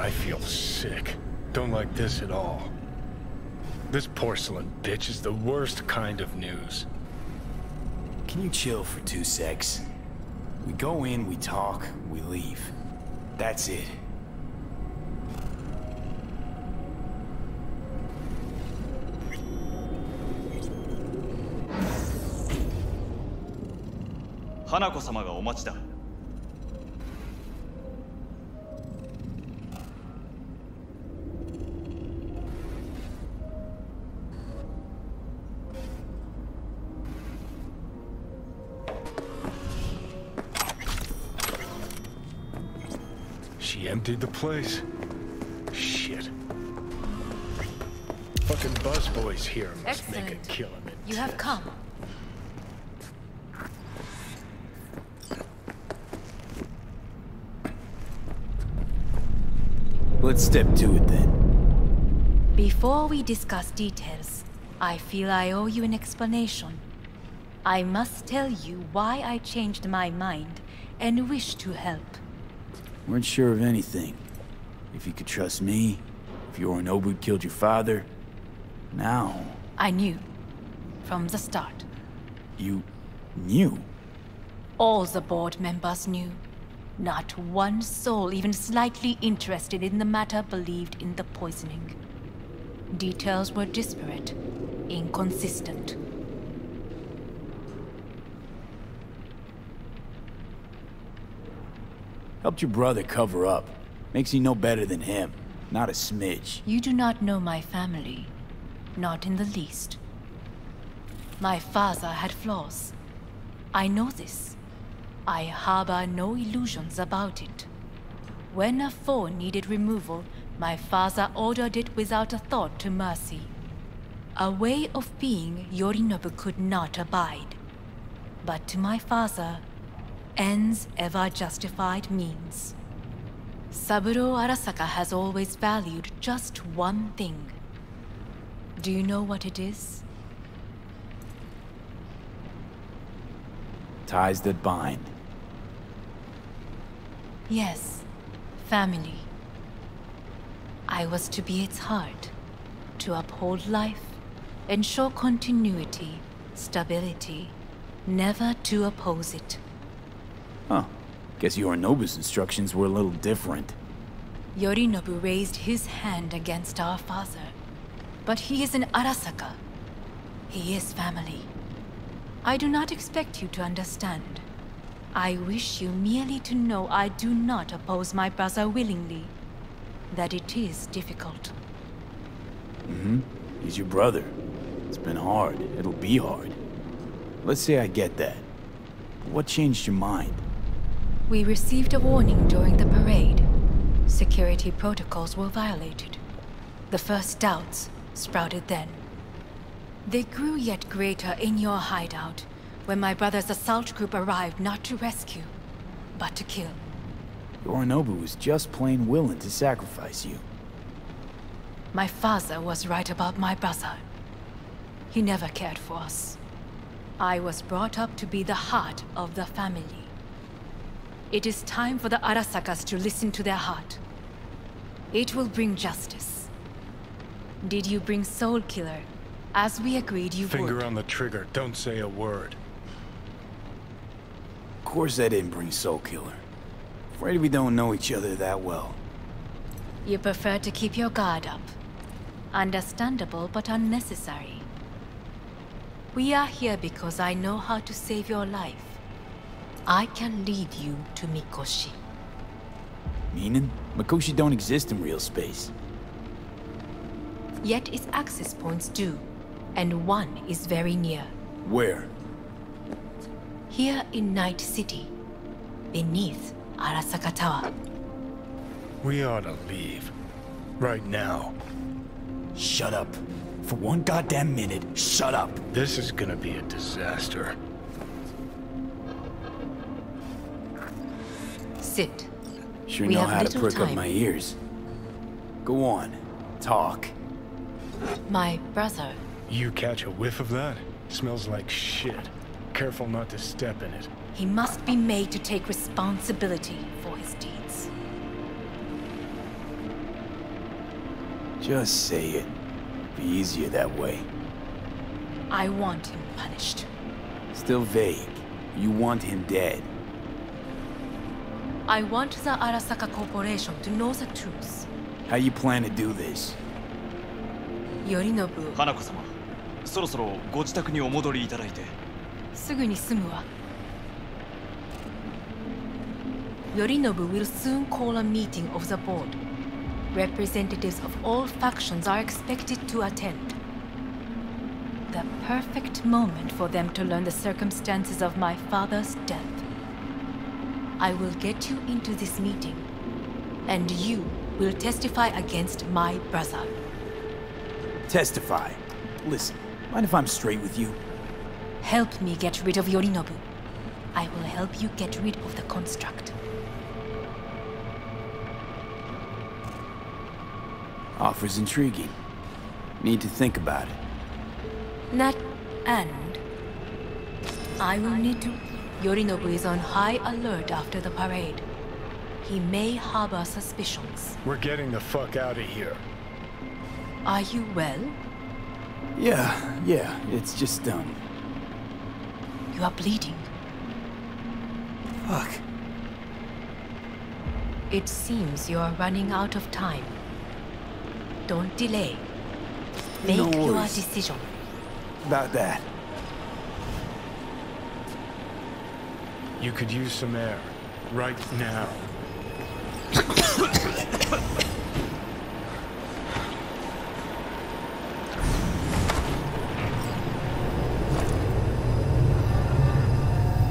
I feel sick. Don't like this at all. This porcelain bitch is the worst kind of news. Can you chill for 2 secs? We go in, we talk, we leave. That's it. Hanako-sama がお待ちだ。She emptied the place. Shit. Fucking busboys here must make a killing. You have come. Let's step to it then. Before we discuss details, I feel I owe you an explanation. I must tell you why I changed my mind and wish to help. Weren't sure of anything. If you could trust me, if Yorinobu killed your father. Now... I knew. From the start. You... knew? All the board members knew. Not one soul even slightly interested in the matter believed in the poisoning. Details were disparate, inconsistent. Helped your brother cover up. Makes you no better than him. Not a smidge. You do not know my family. Not in the least. My father had flaws. I know this. I harbor no illusions about it. When a foe needed removal, my father ordered it without a thought to mercy. A way of being Yorinobu could not abide. But to my father, ends ever justified means. Saburo Arasaka has always valued just one thing. Do you know what it is? Ties that bind. Yes, family. I was to be its heart, to uphold life, ensure continuity, stability, never to oppose it. Huh. Guess Yorinobu's instructions were a little different. Yorinobu raised his hand against our father. But he is an Arasaka. He is family. I do not expect you to understand. I wish you merely to know I do not oppose my brother willingly. That it is difficult. Mm-hmm. He's your brother. It's been hard. It'll be hard. Let's say I get that. What changed your mind? We received a warning during the parade. Security protocols were violated. The first doubts sprouted then. They grew yet greater in your hideout, when my brother's assault group arrived not to rescue, but to kill. Yorinobu was just plain willing to sacrifice you. My father was right about my brother. He never cared for us. I was brought up to be the heart of the family. It is time for the Arasakas to listen to their heart. It will bring justice. Did you bring Soul Killer, as we agreed you would? Finger on the trigger, don't say a word. Of course I didn't bring Soul Killer. Afraid we don't know each other that well. You prefer to keep your guard up. Understandable, but unnecessary. We are here because I know how to save your life. I can lead you to Mikoshi. Meaning? Mikoshi don't exist in real space. Yet its access points do, and one is very near. Where? Here in Night City, beneath Arasaka Tower. We ought to leave. Right now. Shut up. For one goddamn minute, shut up. This is gonna be a disaster. Sit. Sure We know have how to little perk up time. my ears. Go on. Talk. My brother. You catch a whiff of that? Smells like shit. Careful not to step in it. He must be made to take responsibility for his deeds. Just say it. Be easier that way. I want him punished. Still vague. You want him dead. I want the Arasaka Corporation to know the truth. How you plan to do this? Yorinobu. 花子様、そろそろご自宅にお戻りいただいて。すぐに済むわ。Yorinobu will soon call a meeting of the board. Representatives of all factions are expected to attend. The perfect moment for them to learn the circumstances of my father's death. I will get you into this meeting, and you will testify against my brother. Testify. Listen, mind if I'm straight with you? Help me get rid of Yorinobu. I will help you get rid of the construct. Offer's intriguing. Need to think about it. Not and. I will need to. Yorinobu is on high alert after the parade. He may harbor suspicions. We're getting the fuck out of here. Are you well? Yeah, it's just, You are bleeding. Fuck. It seems you are running out of time. Don't delay. Make No your worries. decision. About that. You could use some air. Right now.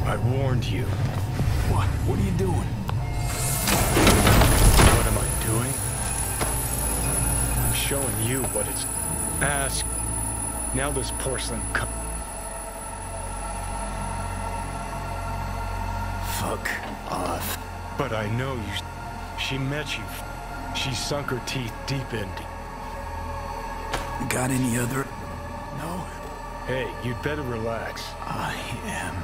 I warned you. What? What are you doing? What am I doing? I'm showing you what it's... Ask. Now this porcelain cup... Fuck off. But I know you... She met you. She sunk her teeth deep into... Got any other... No. Hey, you'd better relax. I am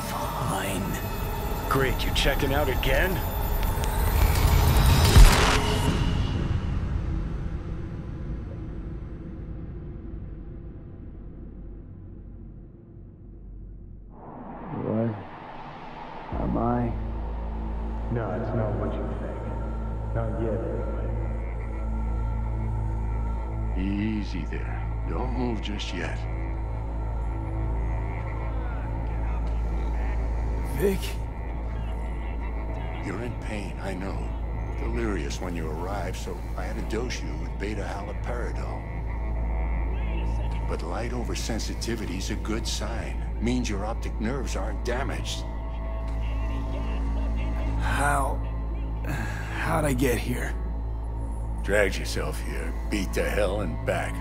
fine. Great, you checking out again? What? Am I? No, it's not what you think. Not yet, anyway. Easy there. Don't move just yet. Vic? You're in pain, I know. Delirious when you arrived, so I had to dose you with beta-haloperidol. But light oversensitivity's a good sign. Means your optic nerves aren't damaged. How'd I get here? Dragged yourself here, beat to hell and back.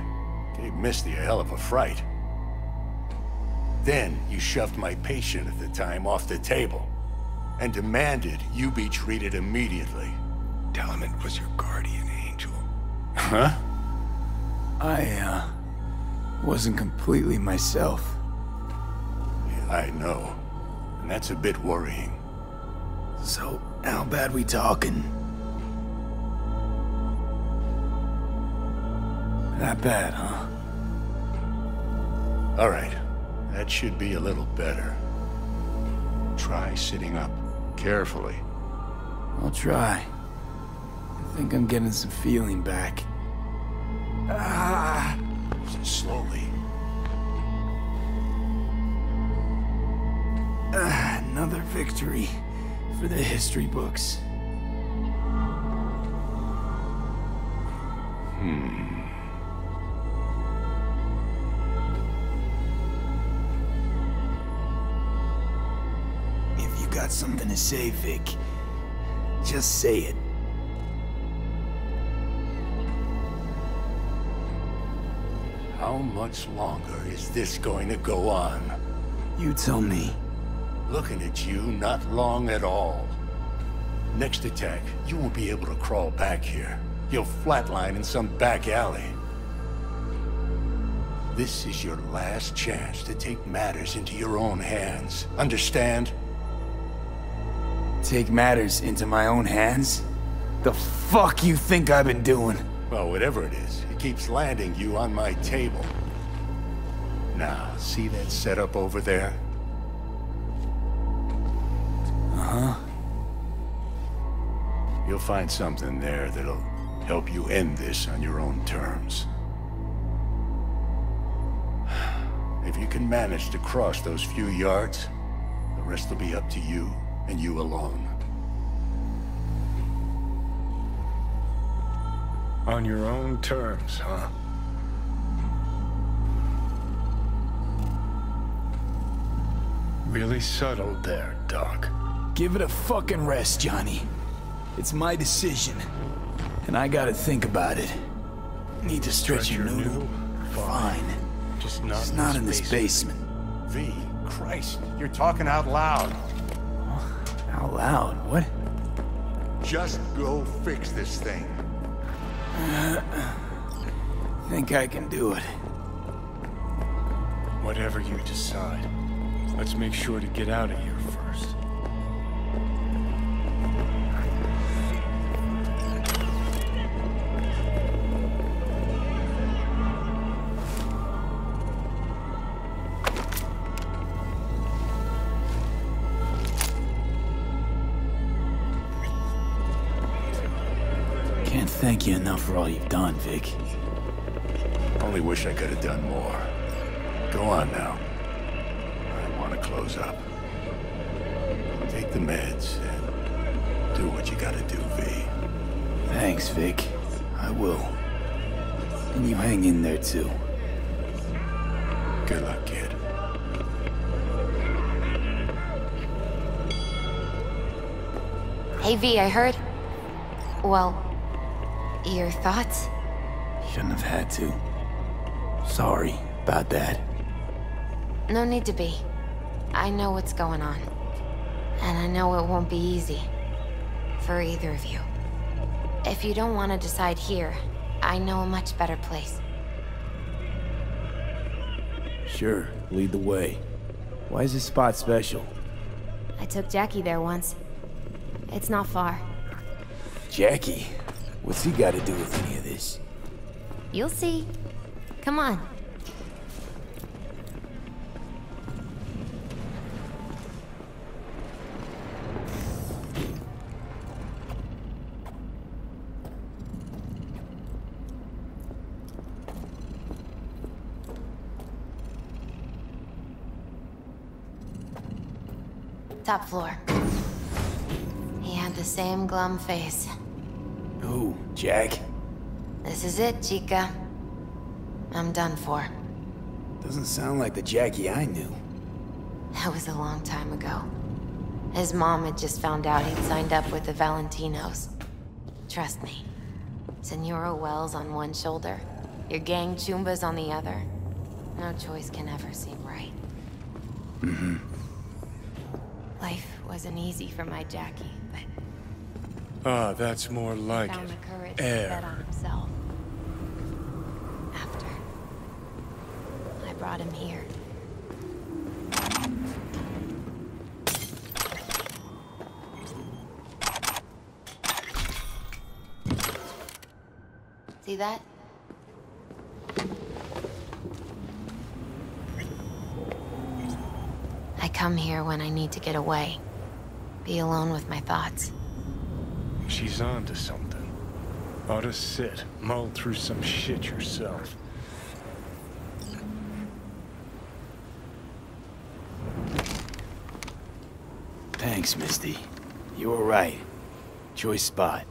Gave Misty a hell of a fright. Then you shoved my patient at the time off the table and demanded you be treated immediately. Tell him it was your guardian angel. Huh? I, wasn't completely myself. Yeah, I know. And that's a bit worrying. So, how bad we talking? That bad, huh? All right. That should be a little better. Try sitting up. Carefully. I'll try. I think I'm getting some feeling back. Slowly. Another victory for the history books. If you got something to say, Vic, just say it. How much longer is this going to go on? You tell me. Looking at you, not long at all. Next attack, you won't be able to crawl back here. You'll flatline in some back alley. This is your last chance to take matters into your own hands. Understand? Take matters into my own hands? The fuck you think I've been doing? Well, whatever it is, it keeps landing you on my table. Now, see that setup over there? Uh-huh. You'll find something there that'll help you end this on your own terms. If you can manage to cross those few yards, the rest will be up to you, and you alone. On your own terms, huh? Really subtle there, Doc. Give it a fucking rest, Johnny. It's my decision, and I gotta think about it. Need to stretch your noodle? Fine. Just not in this basement. V, Christ, you're talking out loud. Out loud? What? Just go fix this thing. Think I can do it. Whatever you decide, let's make sure to get out of here first. Can't thank you enough for all you've done, Vic. Only wish I could have done more. Go on now. I want to close up. Take the meds and do what you gotta do, V. Thanks, Vic. I will. And you hang in there, too. Good luck, kid. Hey, V, I heard... Well... Your thoughts? Shouldn't have had to. Sorry about that. No need to be. I know what's going on. And I know it won't be easy. For either of you. If you don't want to decide here, I know a much better place. Sure, lead the way. Why is this spot special? I took Jackie there once. It's not far. Jackie? What's he got to do with any of this? You'll see. Come on. Top floor. He had the same glum face. Who? Jack? This is it, Chica. I'm done for. Doesn't sound like the Jackie I knew. That was a long time ago. His mom had just found out he'd signed up with the Valentinos. Trust me. Senora Wells on one shoulder, your gang Chumbas on the other. No choice can ever seem right. Mm-hmm. Life wasn't easy for my Jackie, but... Ah, that's more like found it. the courage to Air. bet on himself. After I brought him here. See that? I come here when I need to get away. Be alone with my thoughts. She's on to something. Ought to sit, mull through some shit yourself. Thanks, Misty. You were right. Choice spot.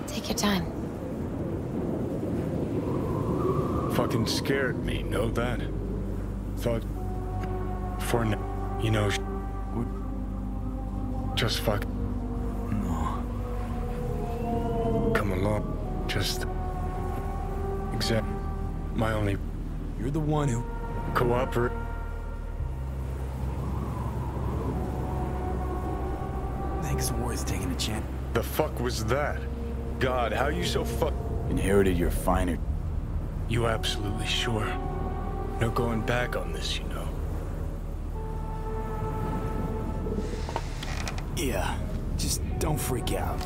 Take your time. Fucking scared me, know that? Thought... For now, you know... Just fuck... No. Come along. Just... Exact... My only... You're the one who... Cooperate... think it's worth taking a chance. The fuck was that? God, how you so Inherited your finer... You absolutely sure? No going back on this, you know. Yeah, just don't freak out.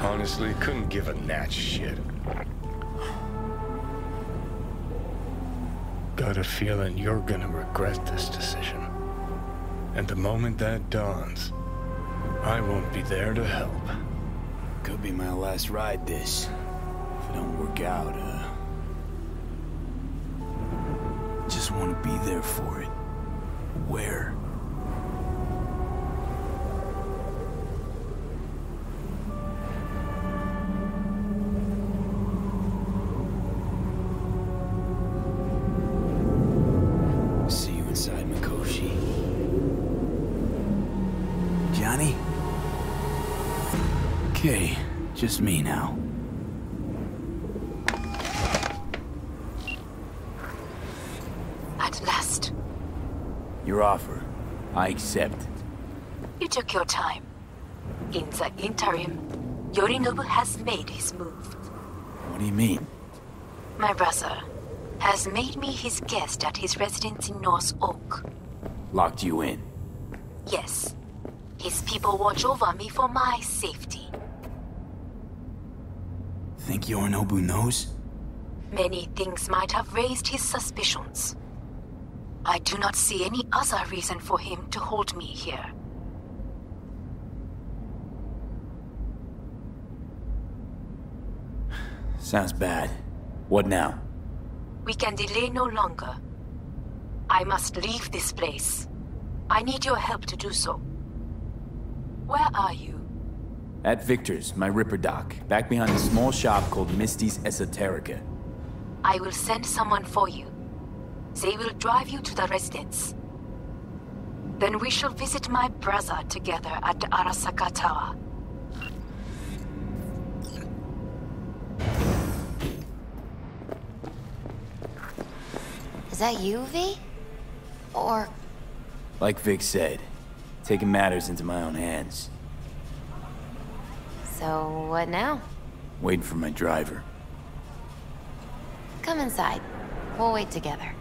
Honestly, couldn't give a gnat's shit. Got a feeling you're gonna regret this decision. And the moment that dawns, I won't be there to help. Could be my last ride, this. If it don't work out, just want to be there for it. Where? See you inside, Mikoshi. Johnny? Okay, just me now. At last. Your offer. I accept. You took your time. In the interim, Yorinobu has made his move. What do you mean? My brother has made me his guest at his residence in North Oak. Locked you in? Yes. His people watch over me for my safety. Think Yorinobu knows? Many things might have raised his suspicions. I do not see any other reason for him to hold me here. Sounds bad. What now? We can delay no longer. I must leave this place. I need your help to do so. Where are you? At Victor's, my Ripper dock, back behind a small shop called Misty's Esoterica. I will send someone for you. They will drive you to the residence. Then we shall visit my brother together at the Arasaka Tower. Is that you, V? Or... Like Vic said, taking matters into my own hands. So, what now? Waiting for my driver. Come inside. We'll wait together.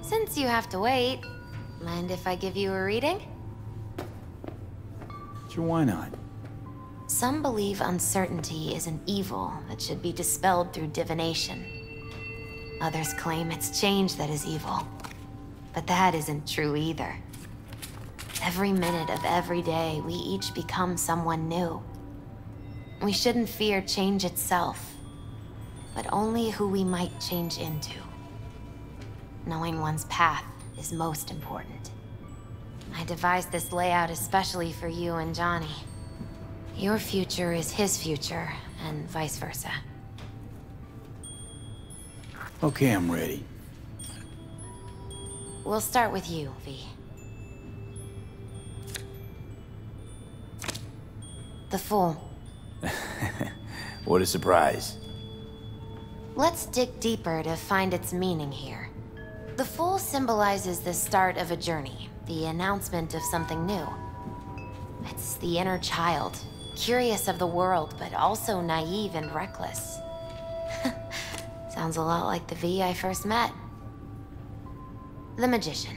Since you have to wait, mind if I give you a reading? Sure, why not? Some believe uncertainty is an evil that should be dispelled through divination. Others claim it's change that is evil. But that isn't true either. Every minute of every day, we each become someone new. We shouldn't fear change itself, but only who we might change into. Knowing one's path is most important. I devised this layout especially for you and Johnny. Your future is his future, and vice versa. Okay, I'm ready. We'll start with you, V. The Fool. What a surprise. Let's dig deeper to find its meaning here. The Fool symbolizes the start of a journey, the announcement of something new. It's the inner child, curious of the world, but also naive and reckless. Sounds a lot like the V I first met. The Magician.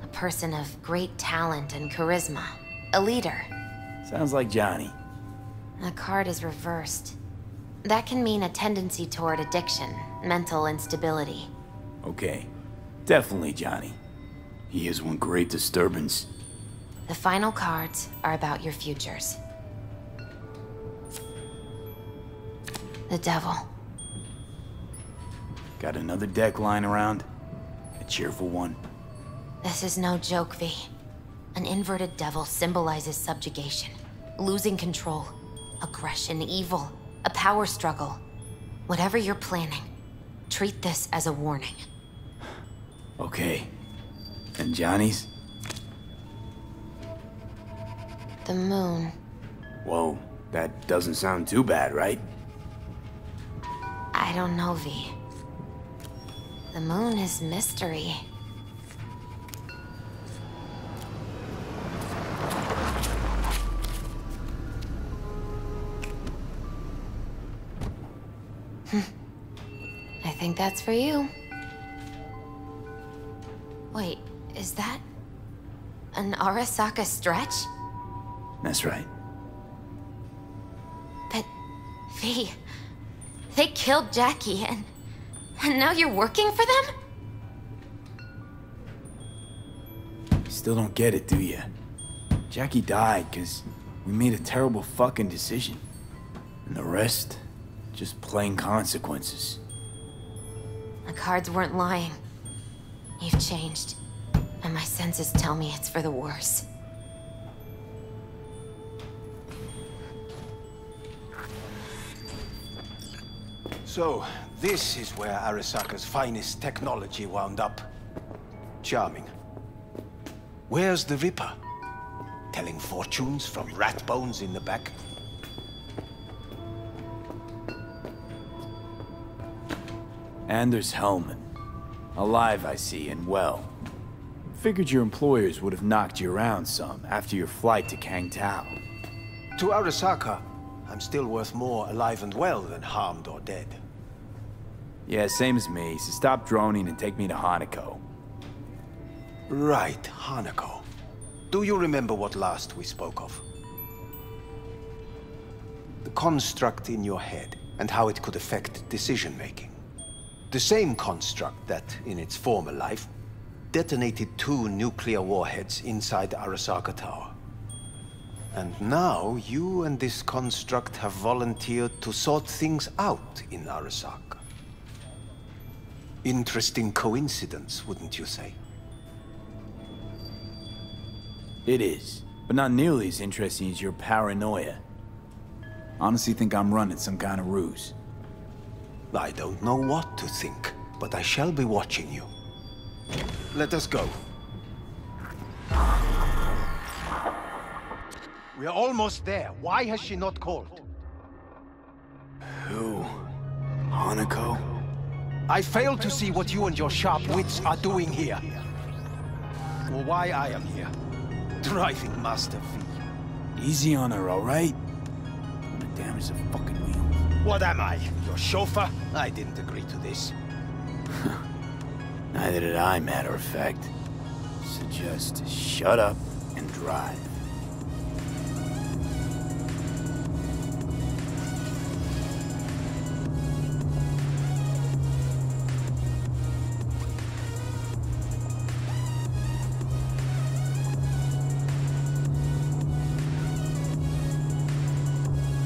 A person of great talent and charisma. A leader. Sounds like Johnny. The card is reversed. That can mean a tendency toward addiction, mental instability. Okay. Definitely Johnny. He is one great disturbance. The final cards are about your futures. The Devil. Got another deck lying around? A cheerful one? This is no joke, V. An inverted devil symbolizes subjugation, losing control, aggression, evil, a power struggle. Whatever you're planning, treat this as a warning. Okay. And Johnny's? The moon. Whoa, that doesn't sound too bad, right? I don't know, V. The moon is mystery. I think that's for you. Wait, is that an Arasaka stretch? That's right. But, V, they killed Jackie and now you're working for them? Still don't get it, do ya? Jackie died because we made a terrible fucking decision. And the rest, just plain consequences. The cards weren't lying. You've changed. And my senses tell me it's for the worse. So, this is where Arasaka's finest technology wound up. Charming. Where's the Ripper? Telling fortunes from rat bones in the back? Anders Hellman. Alive, I see, and well. Figured your employers would have knocked you around some after your flight to Kangtao. To Arasaka, I'm still worth more alive and well than harmed or dead. Yeah, same as me, so stop droning and take me to Hanako. Right, Hanako. Do you remember what last we spoke of? The construct in your head, and how it could affect decision-making. The same construct that, in its former life, detonated 2 nuclear warheads inside Arasaka Tower. And now, you and this construct have volunteered to sort things out in Arasaka. Interesting coincidence, wouldn't you say? It is, but not nearly as interesting as your paranoia. Honestly think I'm running some kind of ruse. I don't know what to think, but I shall be watching you. Let us go. We're almost there. Why has she not called? Who? Hanako? I fail to see what you and your sharp wits are doing here. Or why I am here. Driving Master V. Easy on her, alright? What the damn is a fucking wheel? What am I? Your chauffeur? I didn't agree to this. Neither did I, matter of fact. So just shut up and drive.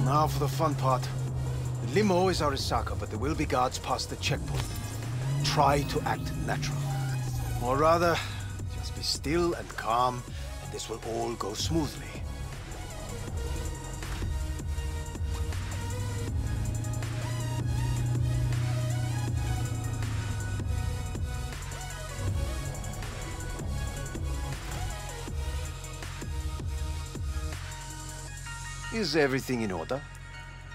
Now for the fun part. The limo is Arasaka, but there will be guards past the checkpoint. Try to act natural. Or rather, just be still and calm, and this will all go smoothly. Is everything in order?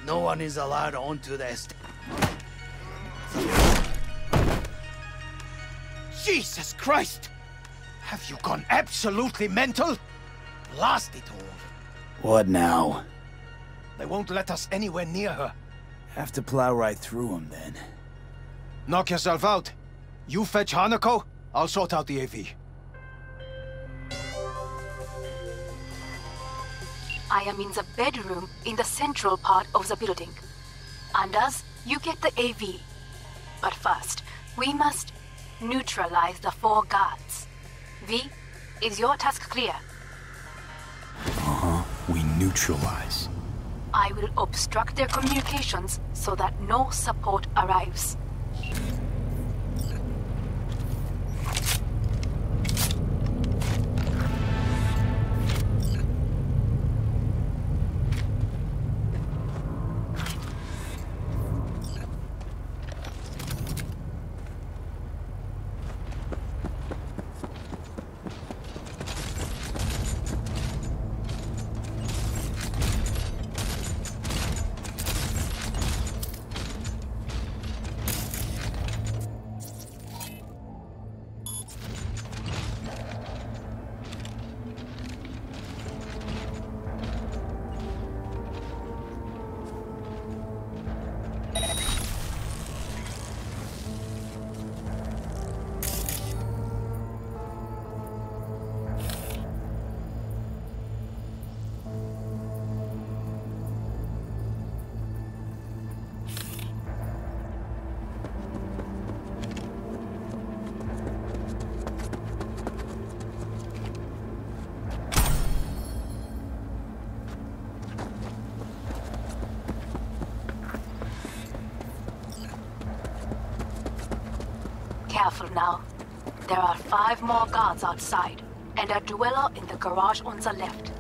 No one is allowed onto the estate. Jesus Christ! Have you gone absolutely mental? Blast it all. What now? They won't let us anywhere near her. Have to plow right through them, then. Knock yourself out. You fetch Hanako, I'll sort out the AV. I am in the bedroom in the central part of the building. Anders, you get the AV. But first, we must neutralize the 4 guards. V, is your task clear? We neutralize. I will obstruct their communications so that no support arrives. now. There are 5 more guards outside, and a dweller in the garage on the left.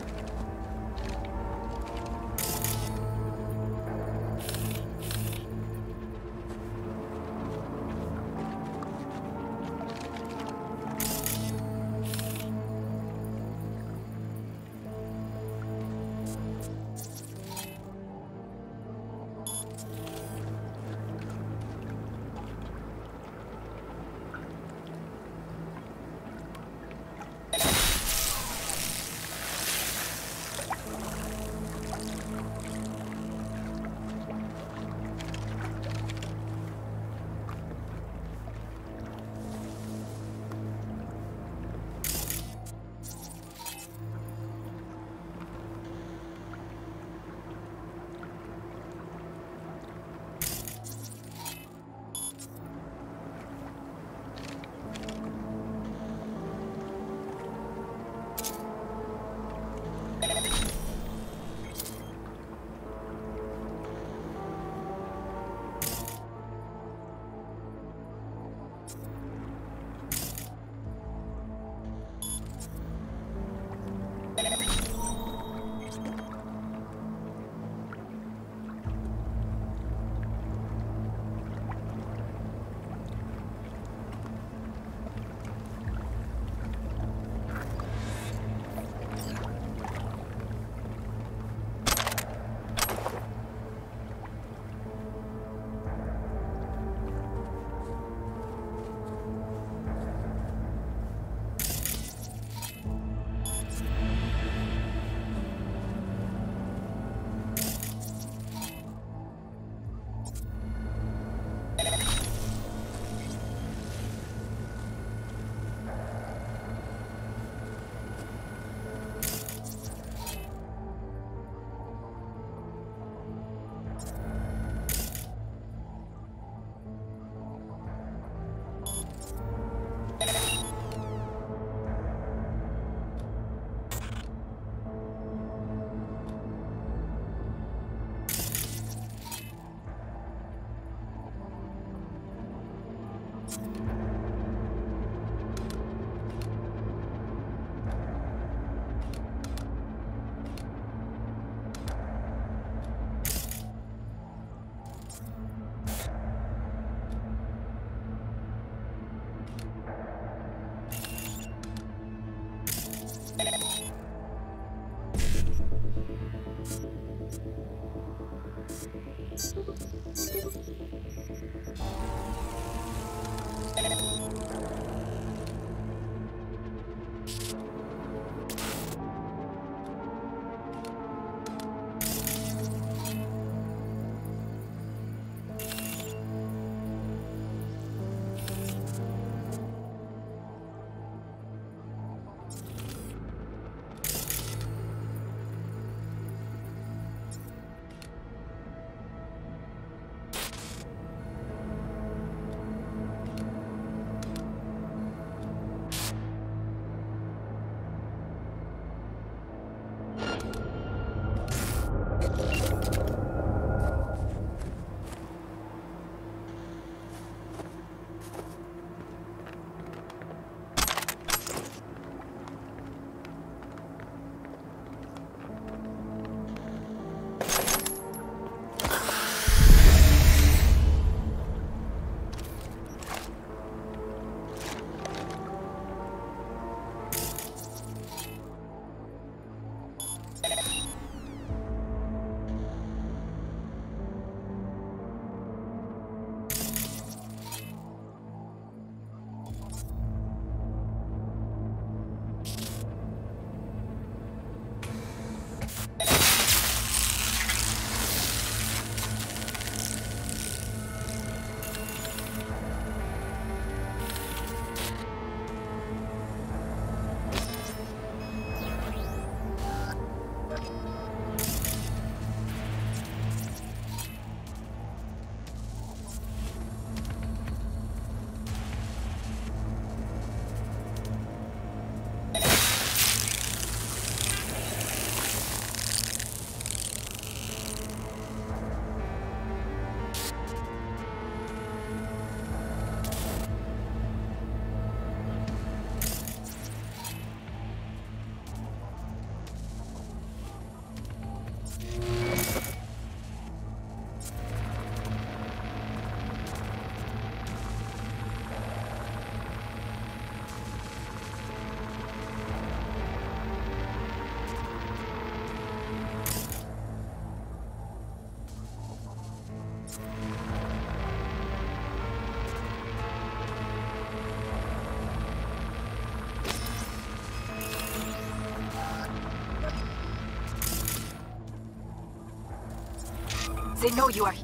They know you are.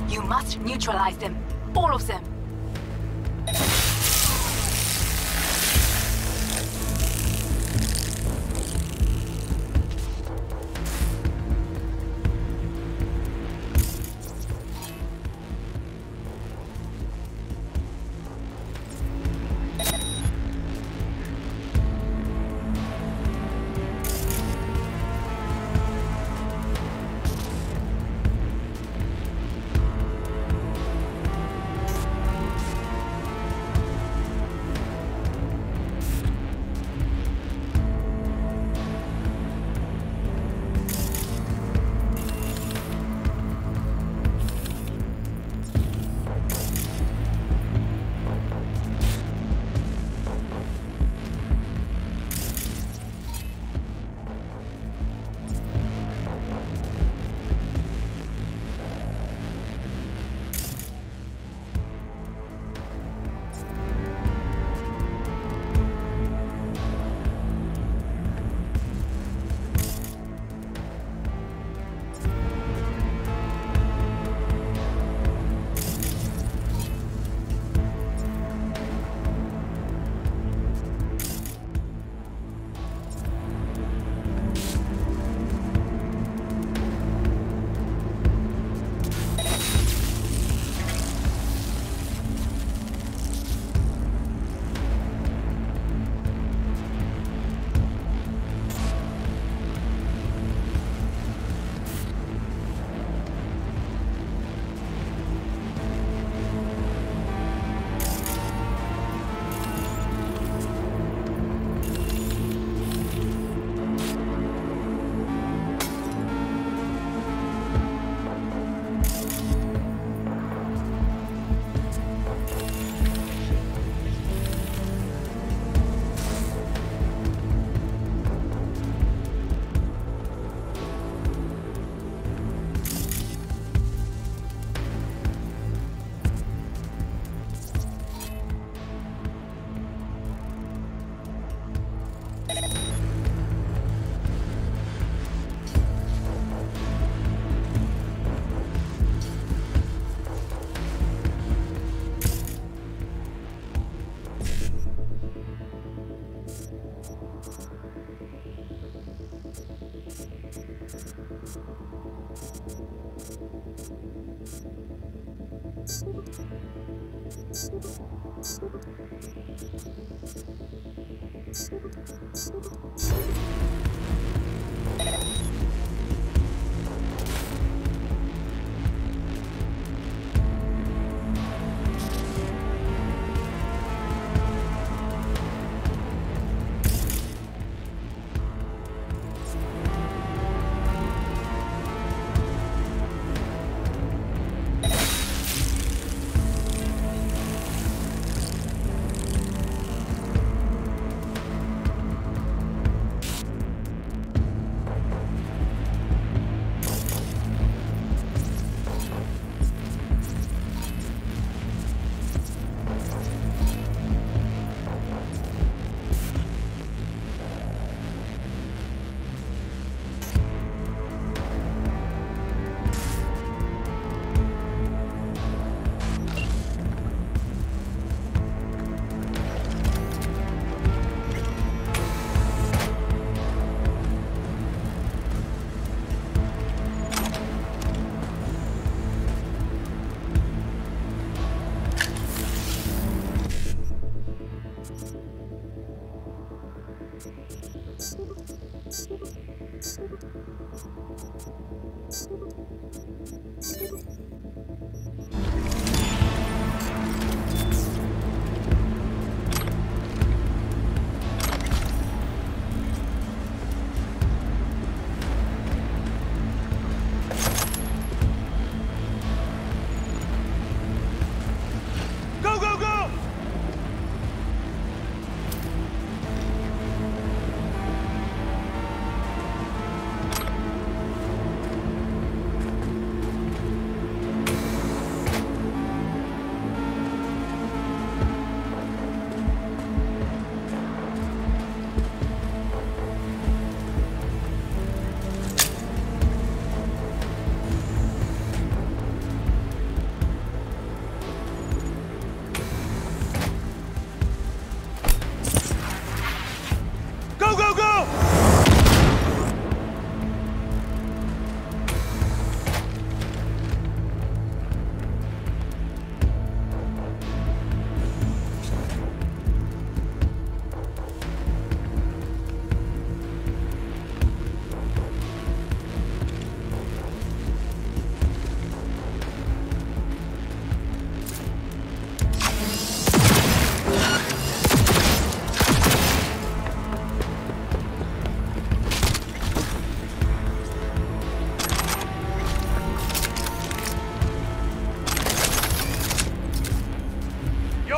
You must neutralize them. All of them.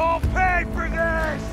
all pay for this!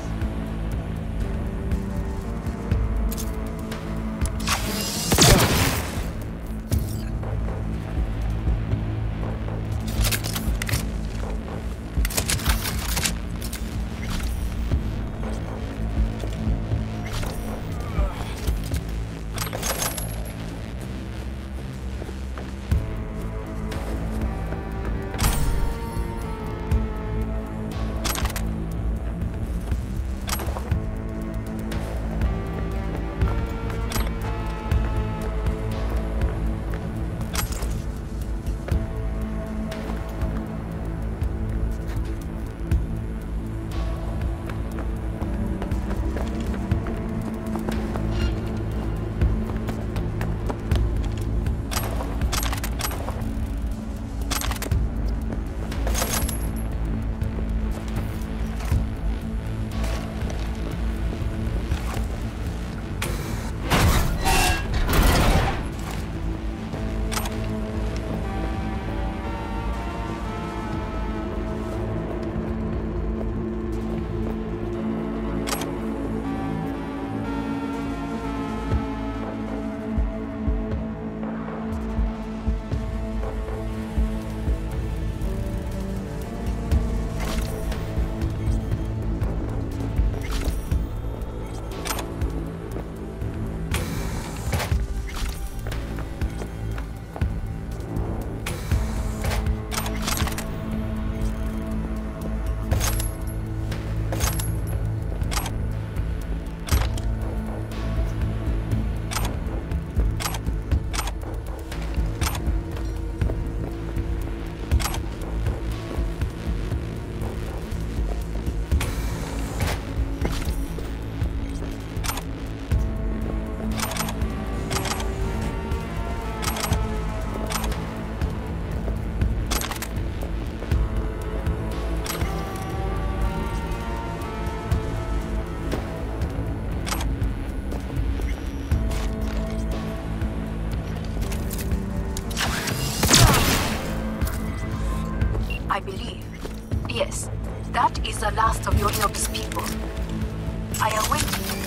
I believe. Yes, that is the last of your noble people. I await you.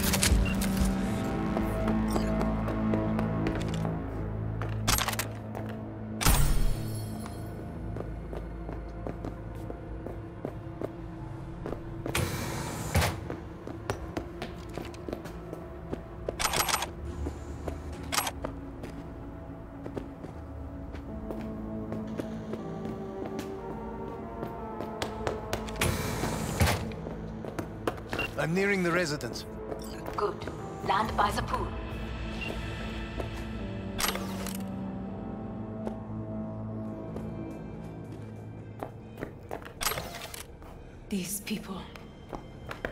I'm nearing the residence. Good. Land by the pool. These people...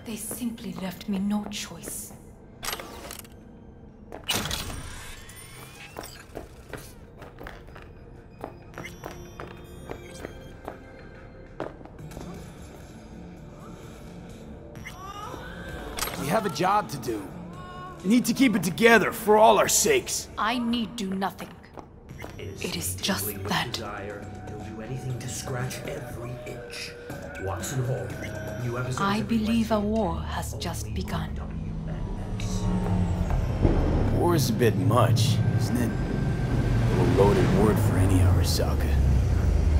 they simply left me no choice. We have a job to do. We need to keep it together for all our sakes. I need do nothing. It is just that. He'll do anything to scratch every itch. Watson Hall. New episodes. I believe a war has just begun. War is a bit much, isn't it? A little loaded word for any Arasaka.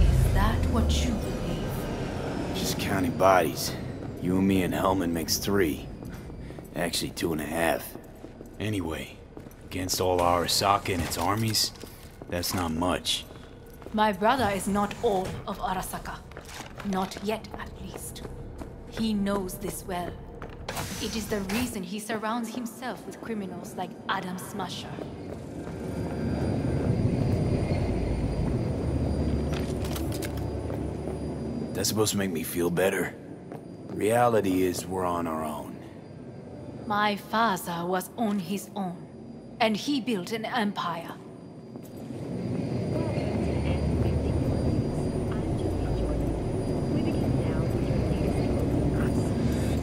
Is that what you believe? Just counting bodies. You and me and Hellman makes 3. Actually, 2.5. Anyway, against all Arasaka and its armies, that's not much. My brother is not all of Arasaka. Not yet, at least. He knows this well. It is the reason he surrounds himself with criminals like Adam Smasher. That's supposed to make me feel better. Reality is we're on our own. My father was on his own, and he built an empire.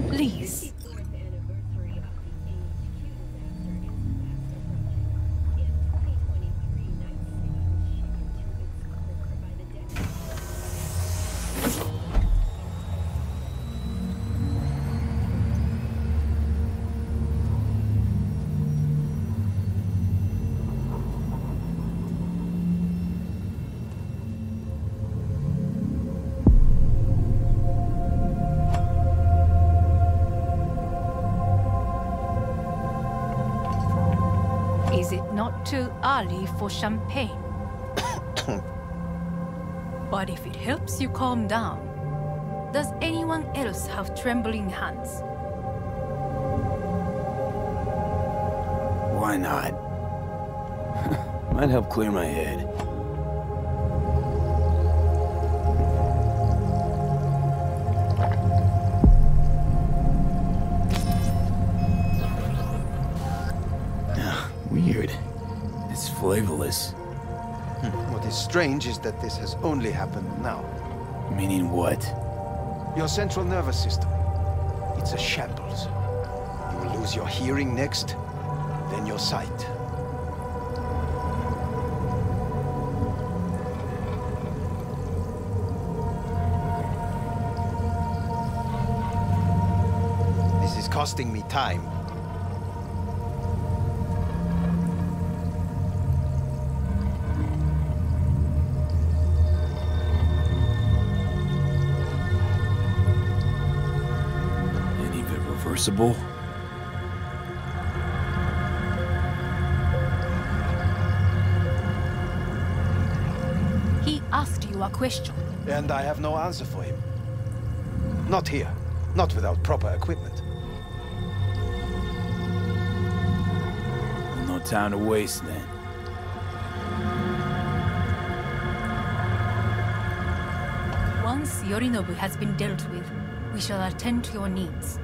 Please. Too early for champagne. But if it helps you calm down, does anyone else have trembling hands? Why not? Might help clear my head. Weird. It's flavorless. What is strange is that this has only happened now. Meaning what? Your central nervous system. It's a shambles. You will lose your hearing next, then your sight. This is costing me time. Reversible? He asked you a question. And I have no answer for him. Not here. Not without proper equipment. No time to waste then. Once Yorinobu has been dealt with, we shall attend to your needs.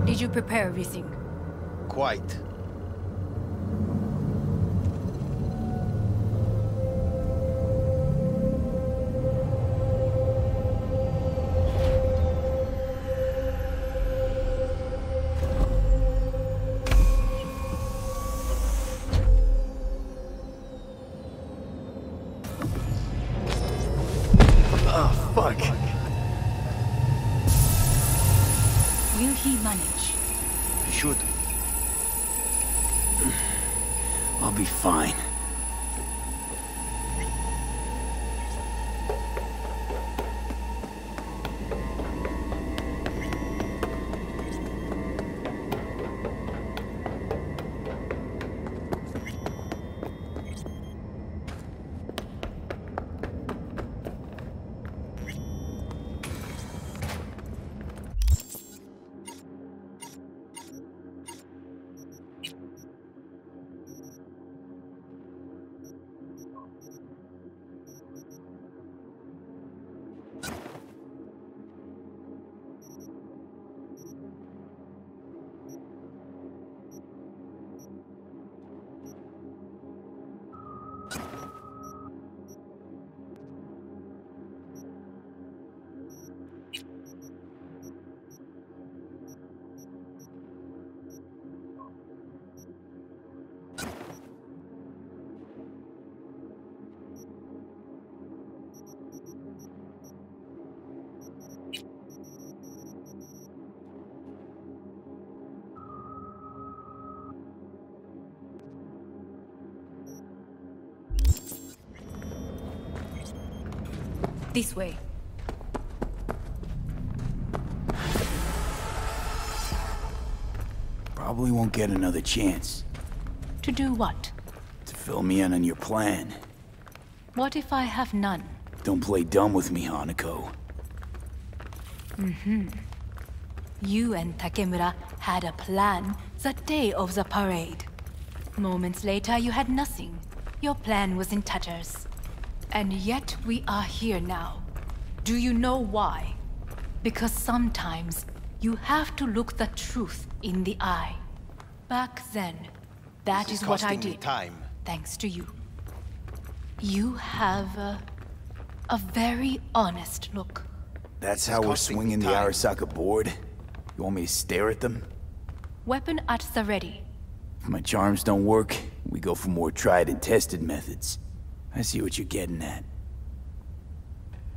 Did you prepare everything? Quite. Oh, fuck. Will he manage? He should. I'll be fine. This way. Probably won't get another chance. To do what? To fill me in on your plan. What if I have none? Don't play dumb with me, Hanako. You and Takemura had a plan the day of the parade. Moments later, you had nothing. Your plan was in tatters. And yet we are here now. Do you know why? Because sometimes you have to look the truth in the eye. Back then, that is what I did. Time. Thanks to you. You have a very honest look. That's how we're swinging the Arasaka board? You want me to stare at them? Weapon at the ready. If my charms don't work, we go for more tried and tested methods. I see what you're getting at.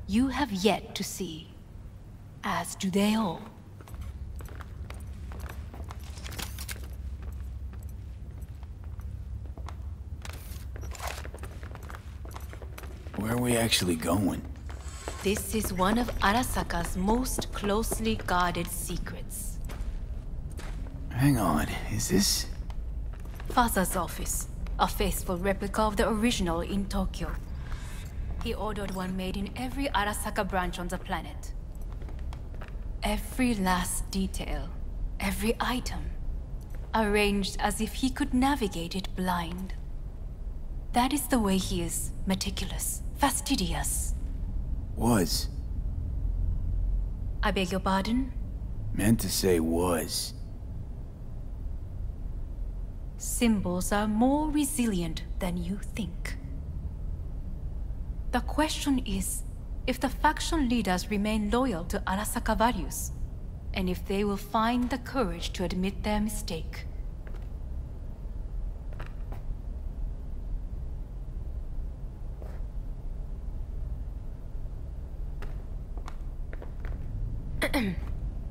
you have yet to see, as do they all. Where are we actually going? This is one of Arasaka's most closely guarded secrets. Hang on, is this... Father's office, a faithful replica of the original in Tokyo. He ordered one made in every Arasaka branch on the planet. Every last detail, every item, arranged as if he could navigate it blind. That is the way he is, meticulous, fastidious. Was. I beg your pardon? Meant to say was. Symbols are more resilient than you think. The question is, if the faction leaders remain loyal to Arasaka values, and if they will find the courage to admit their mistake.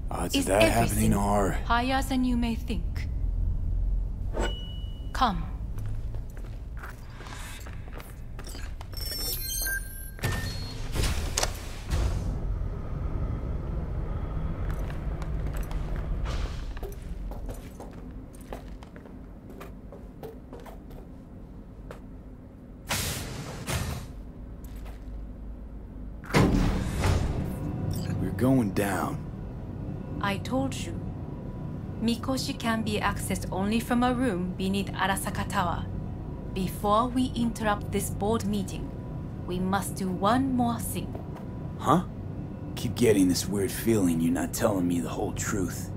Odds Is of that happening everything are... higher than you may think? Come. We're going down. I told you. Mikoshi can be accessed only from a room beneath Arasaka Tower. Before we interrupt this board meeting, we must do one more thing. Huh? Keep getting this weird feeling you're not telling me the whole truth.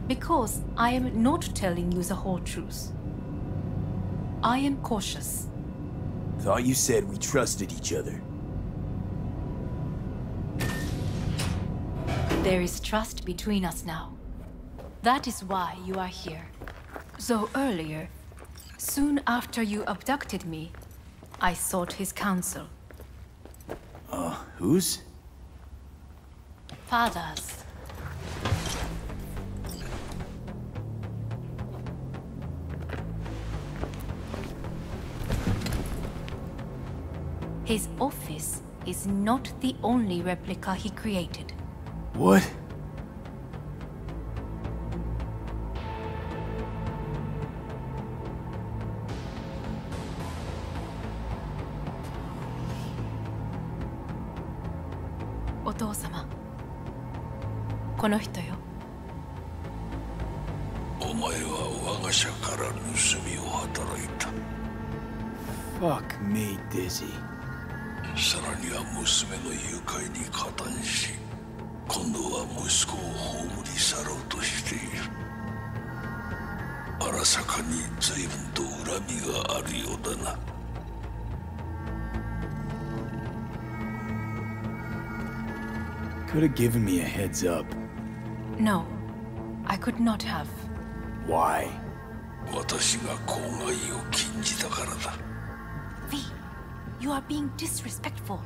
Because I am not telling you the whole truth. I am cautious. Thought you said we trusted each other. There is trust between us now. That is why you are here. Though earlier, soon after you abducted me, I sought his counsel. Whose? Father's. His office is not the only replica he created. What? Otou-sama. この人よ。お前は我が社から盗みを働いた。Fuck me, Dizzy. さらには娘の誘拐に加担し、今度は息子を葬り去ろうとしている。荒坂に随分と恨みがあるようだな。Could have given me a heads up. No, I could not have. Why? 私が口外を禁じたからだ。V, you are being disrespectful.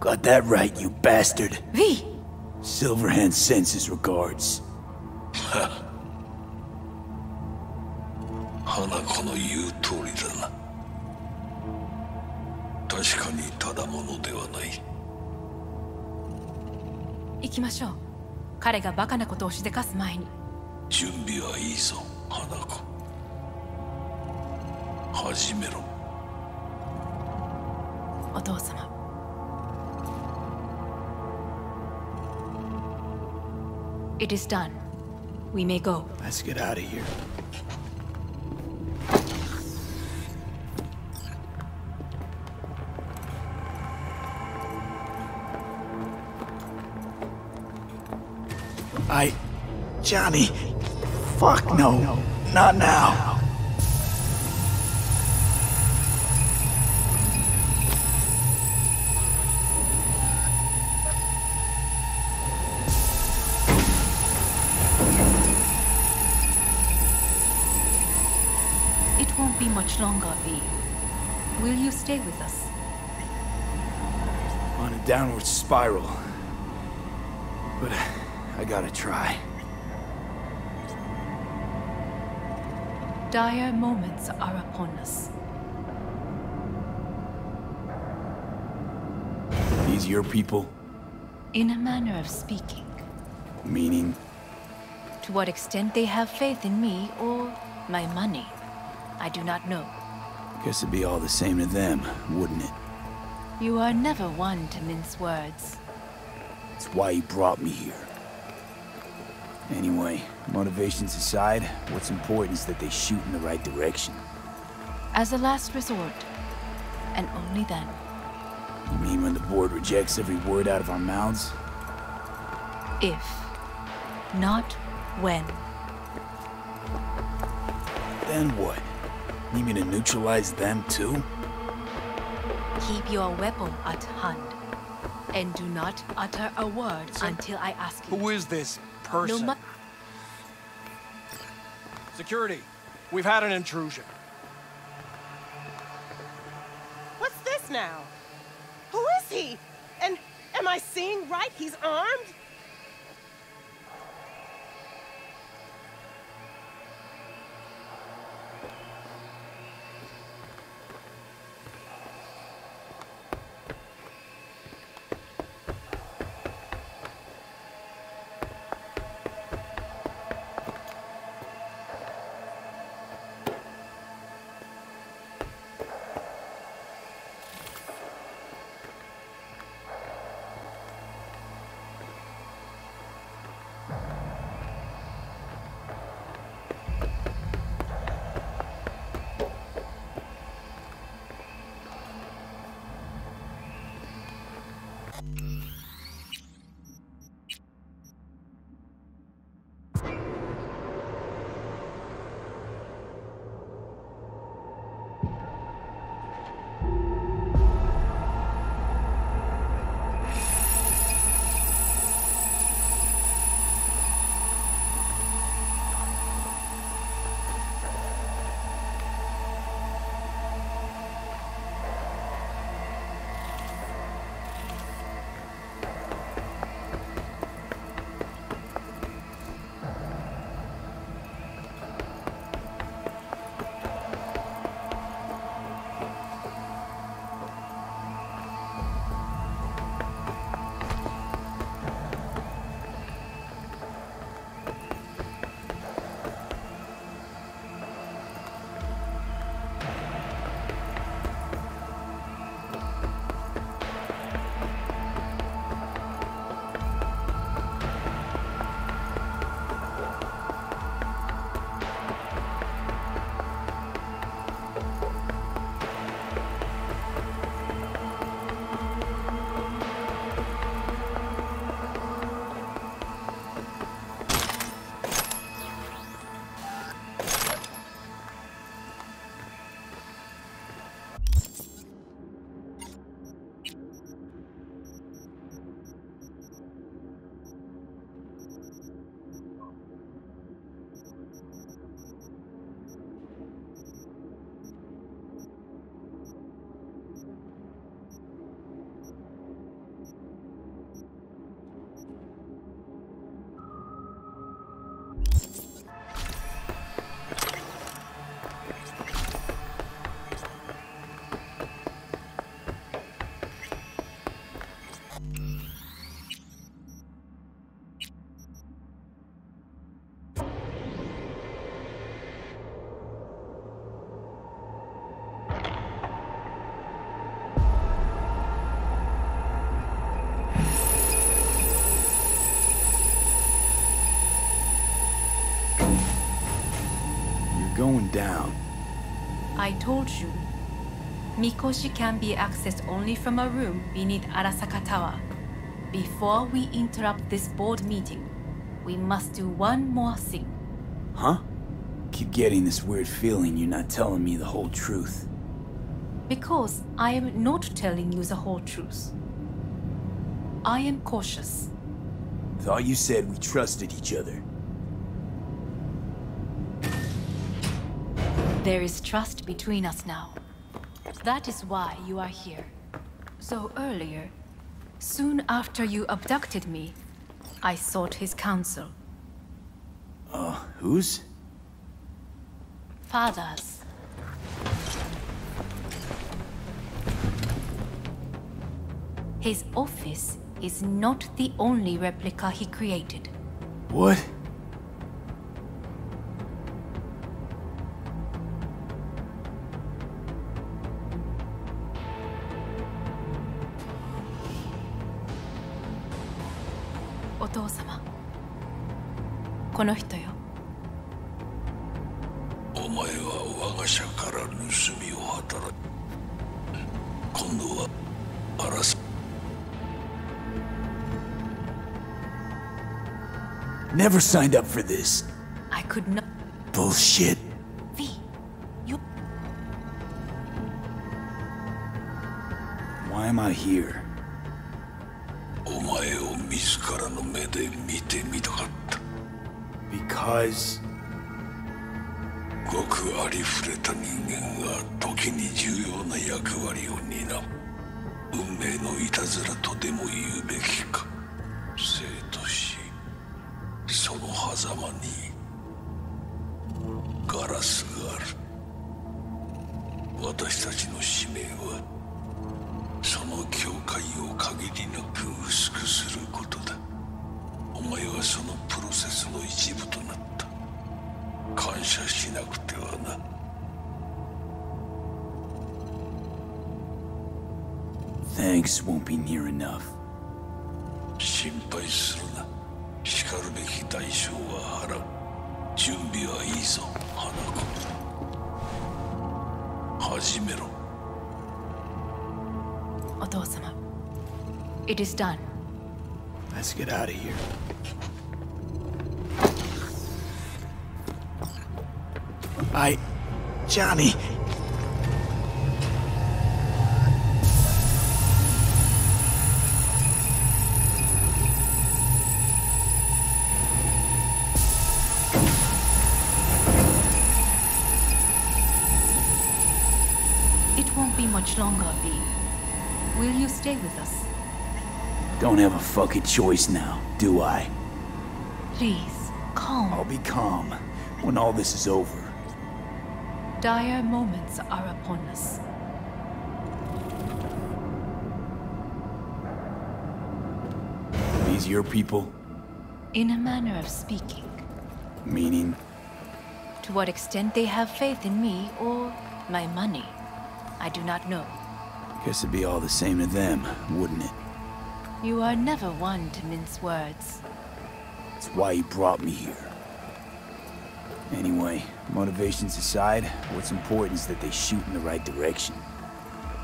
Got that right, you bastard. V! Silverhand sends his regards. 花子の言う通りだな。確かにただものではない。行きましょう。彼がバカなことをしでかす前に。準備はいいぞ、花子。始めろ。お父様。It is done. We may go. Let's get out of here. Johnny. Fuck no. Not now. It won't be much longer, V. Will you stay with us? On a downward spiral. But I gotta try. Dire moments are upon us. These your people? In a manner of speaking. Meaning? To what extent they have faith in me or my money, I do not know. Guess it'd be all the same to them, wouldn't it? You are never one to mince words. It's why you brought me here. Anyway, motivations aside, what's important is that they shoot in the right direction. As a last resort, and only then. You mean when the board rejects every word out of our mouths? If, not when. Then what? Need me to neutralize them too? Keep your weapon at hand. And do not utter a word until I ask you. Who is this person? No Security, we've had an intrusion. What's this now? Who is he? And am I seeing right? He's armed? Going down. I told you. Mikoshi can be accessed only from a room beneath Arasaka Tower. Before we interrupt this board meeting, we must do one more thing. Huh? Keep getting this weird feeling you're not telling me the whole truth. Because I am not telling you the whole truth. I am cautious. Thought you said we trusted each other. There is trust between us now. That is why you are here. So earlier, soon after you abducted me, I sought his counsel. Whose? Father's. His office is not the only replica he created. What? Otou-sama. この人よ。お前は我が社から盗みを働き、今度は争 Never signed up for this. I could not. Bullshit. V, you. Why am I here? お前を自らの目で見てみたかった。Because... ごくありふれた人間が時に重要な役割を担う。運命のいたずらとでも言うべきか。生と死、その狭間にガラスがある。私たちの使命はその境界を限りなく薄くすることだ。お前はそのプロセスの一部となった。感謝しなくてはな。Thanks won't be near enough. 心配するな。しかるべき代償は払う。準備はいいぞ、花子。始めろ。お父様。It is done. Let's get out of here. Johnny. It won't be much longer, V. Will you stay with us? Don't have a fucking choice now, do I? Please, calm. I'll be calm when all this is over. Dire moments are upon us. These your people? In a manner of speaking. Meaning? To what extent they have faith in me or my money, I do not know. Guess it'd be all the same to them, wouldn't it? You are never one to mince words. That's why you brought me here. Anyway, motivations aside, what's important is that they shoot in the right direction.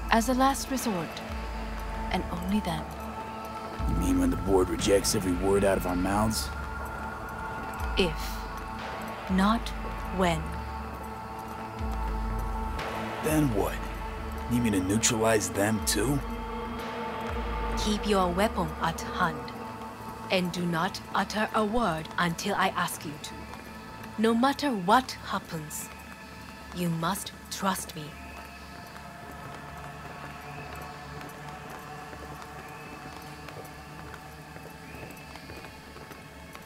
As a last resort, and only then. You mean when the board rejects every word out of our mouths? If, not when. Then what? You mean to neutralize them too? Keep your weapon at hand, and do not utter a word until I ask you to. No matter what happens, you must trust me.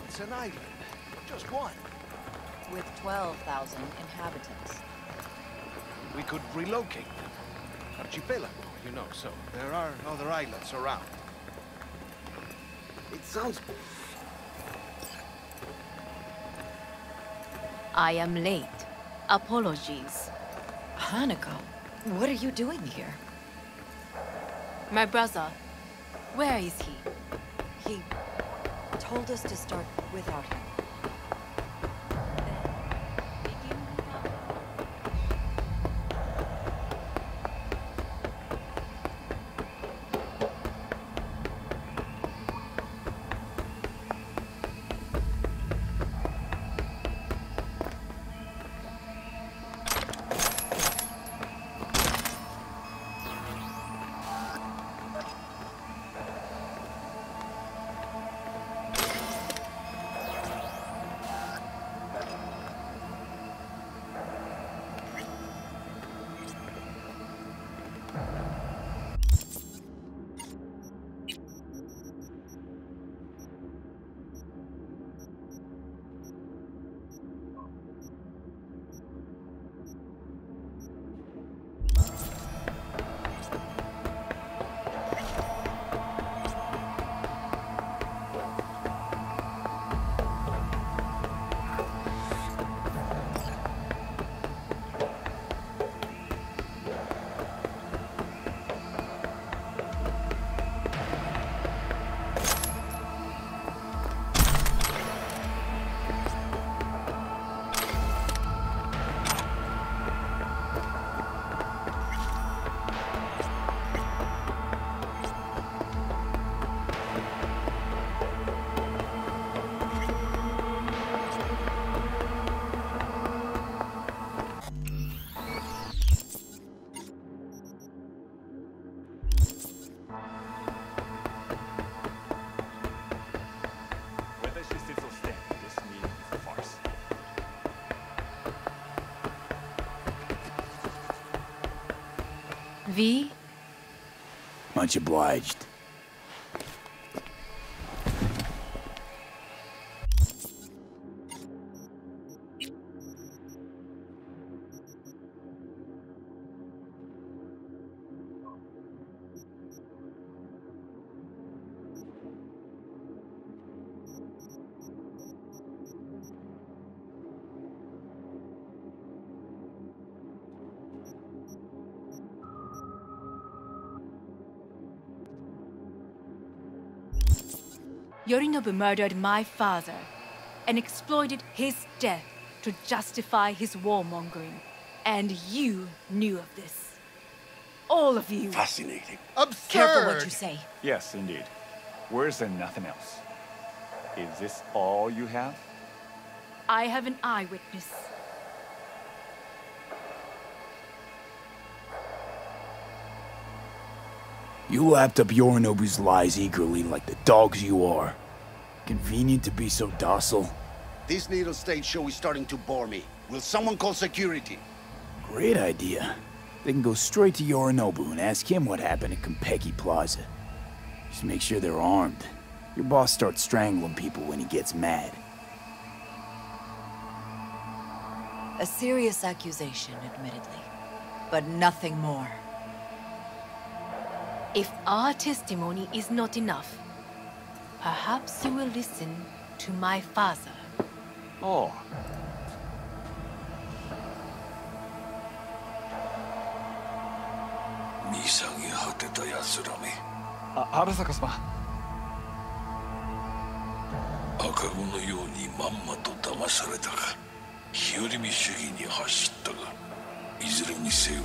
It's an island. Just one. With 12,000 inhabitants. We could relocate them. Archipelago, you know, so there are other islands around. It sounds... I am late. Apologies. Hanako, what are you doing here? My brother, where is he? He told us to start without him. V? Much obliged. Yorinobu murdered my father and exploited his death to justify his warmongering. And you knew of this. All of you. Fascinating. Absurd! Careful what you say. Yes, indeed. Where's there nothing else? Is this all you have? I have an eyewitness. You lapped up Yorinobu's lies eagerly like the dogs you are. Convenient to be so docile. This little stage show is starting to bore me. Will someone call security? Great idea. They can go straight to Yorinobu and ask him what happened at Konpeki Plaza. Just make sure they're armed. Your boss starts strangling people when he gets mad. A serious accusation, admittedly. But nothing more. If our testimony is not enough, perhaps you will listen to my father. Oh. Arasaka様。赤子のようにまんまと騙されたか。日和見主義に走ったが、いずれにせよ、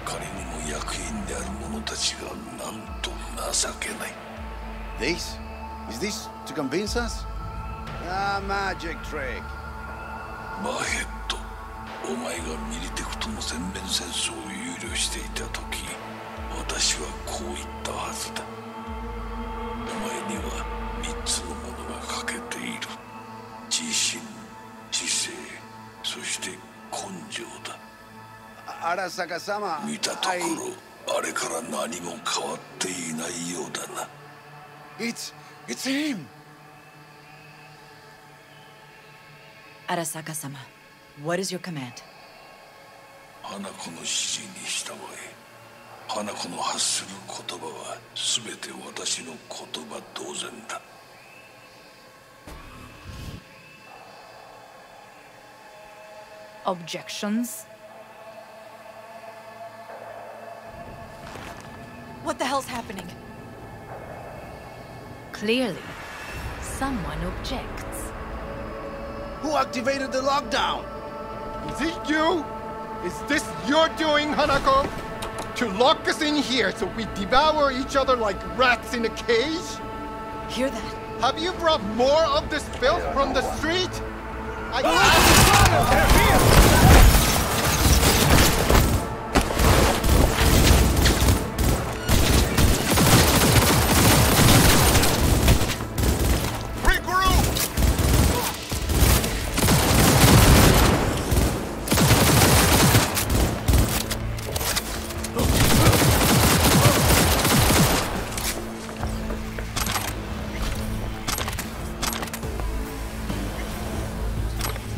仮にも役員である者たちがなんと情けない。This? Is this to convince us? Ah, magic trick. マヘッド、お前がミリテクとの全面戦争を憂慮していたとき、私はこう言ったはずだ。お前には3つのものが欠けている。自信、知性、そして根性だ。Arasaka様、見たところ、あれから何も変わっていないようだな。It's him! Arasaka-sama, what is your command? 花子の指示に従え。花子の発する言葉は全て私の言葉同然だ。Objections? What the hell's happening? Clearly, someone objects. Who activated the lockdown? Is it you? Is this your doing, Hanako? To lock us in here so we devour each other like rats in a cage? Hear that? Have you brought more of this filth from the street?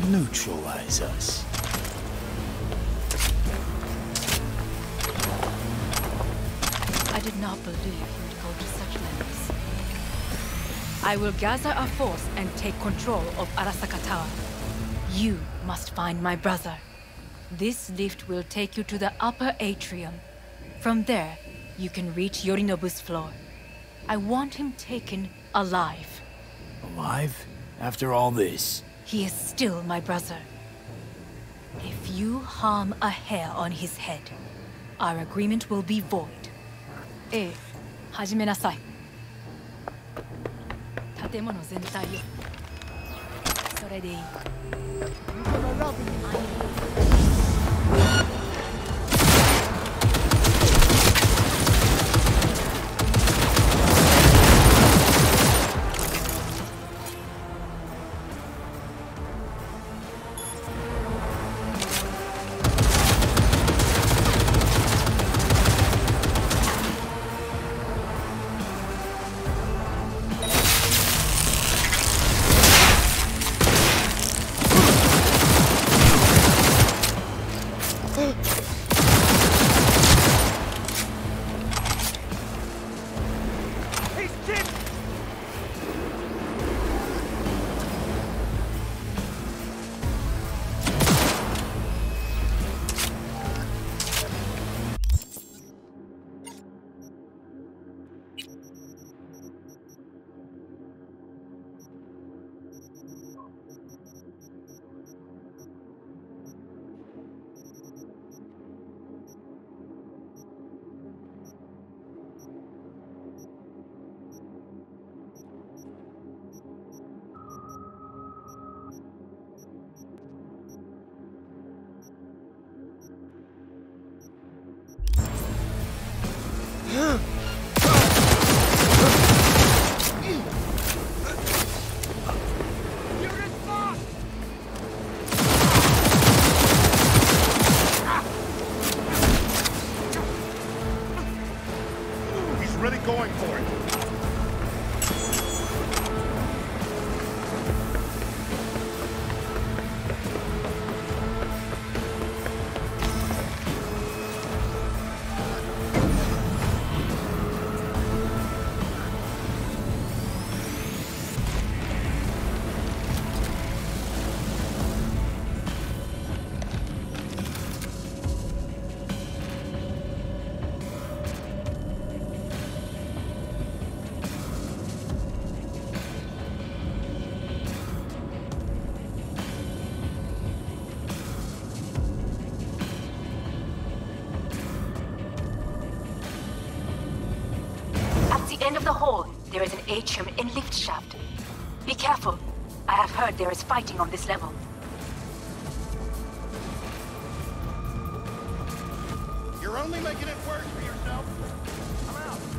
Neutralize us. I did not believe you would go to such lengths. I will gather a force and take control of Arasaka Tower. You must find my brother. This lift will take you to the upper atrium. From there, you can reach Yorinobu's floor. I want him taken alive. Alive? After all this? He is still my brother. If you harm a hair on his head, our agreement will be void. 始めなさい。建物全体よ。それでいい。end of the hall, there is an atrium and lift shaft. Be careful. I have heard there is fighting on this level. You're only making it worse for yourself. I'm out.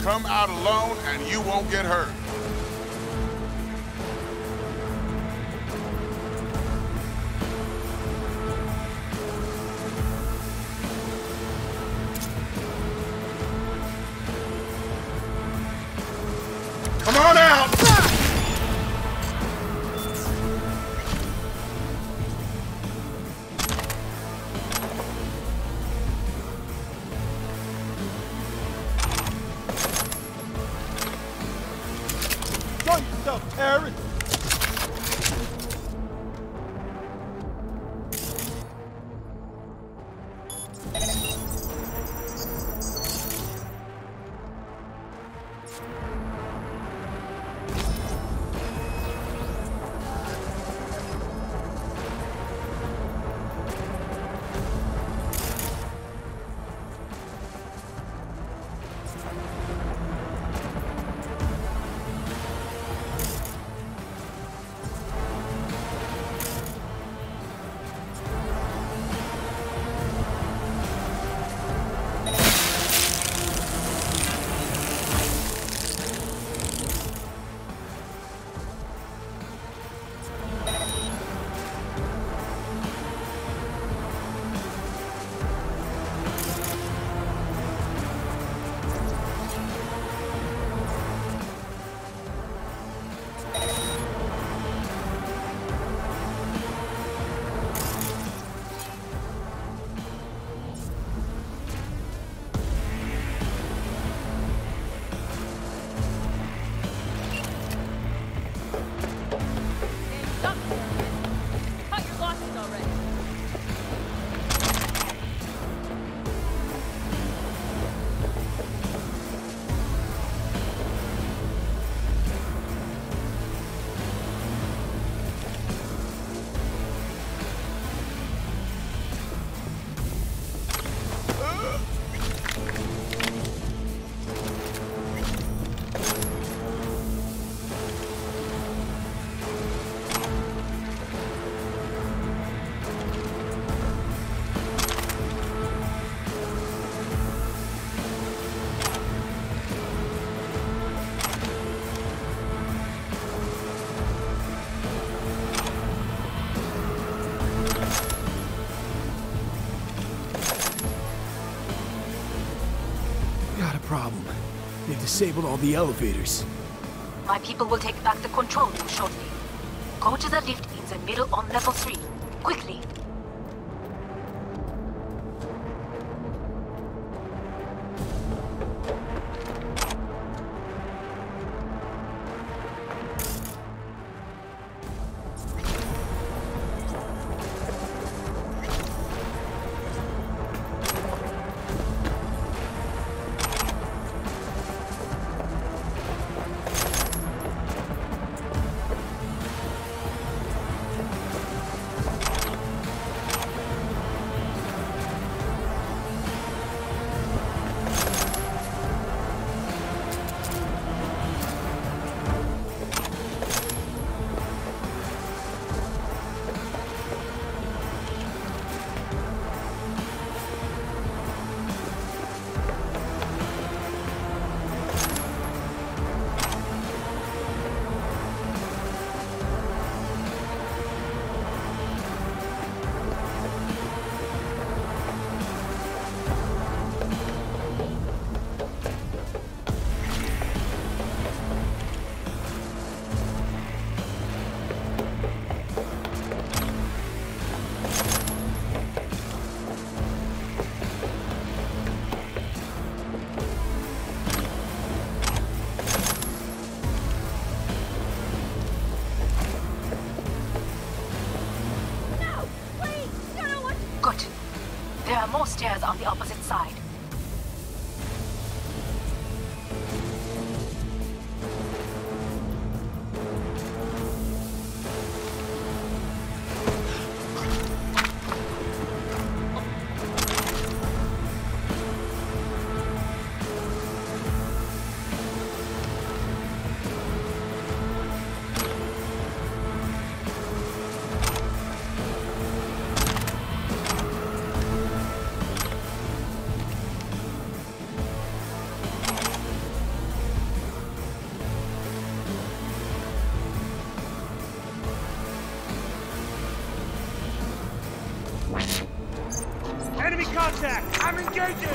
Come out alone and you won't get hurt. Come on out! Terrorist! Problem. They've disabled all the elevators. My people will take back the control room shortly. Go to the lift in the middle on level 3. Quickly. There are more stairs on the opposite side. Enemy contact! I'm engaging!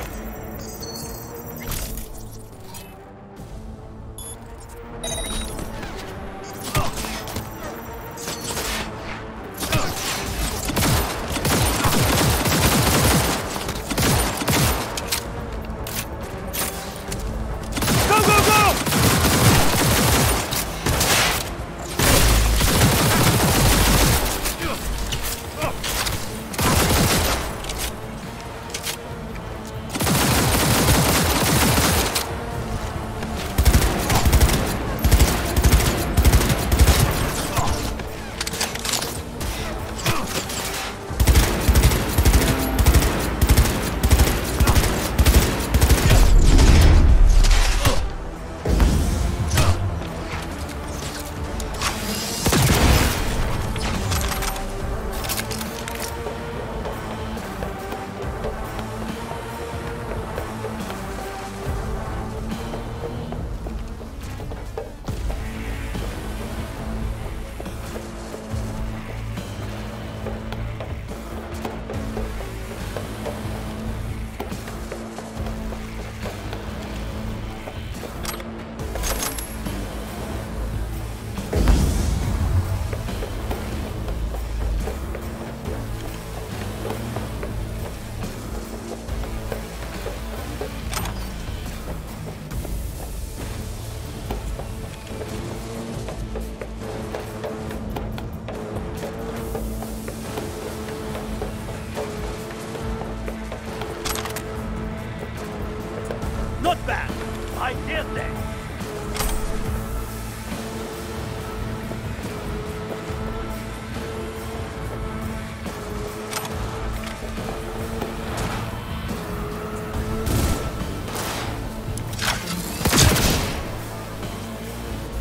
Not bad. I did that.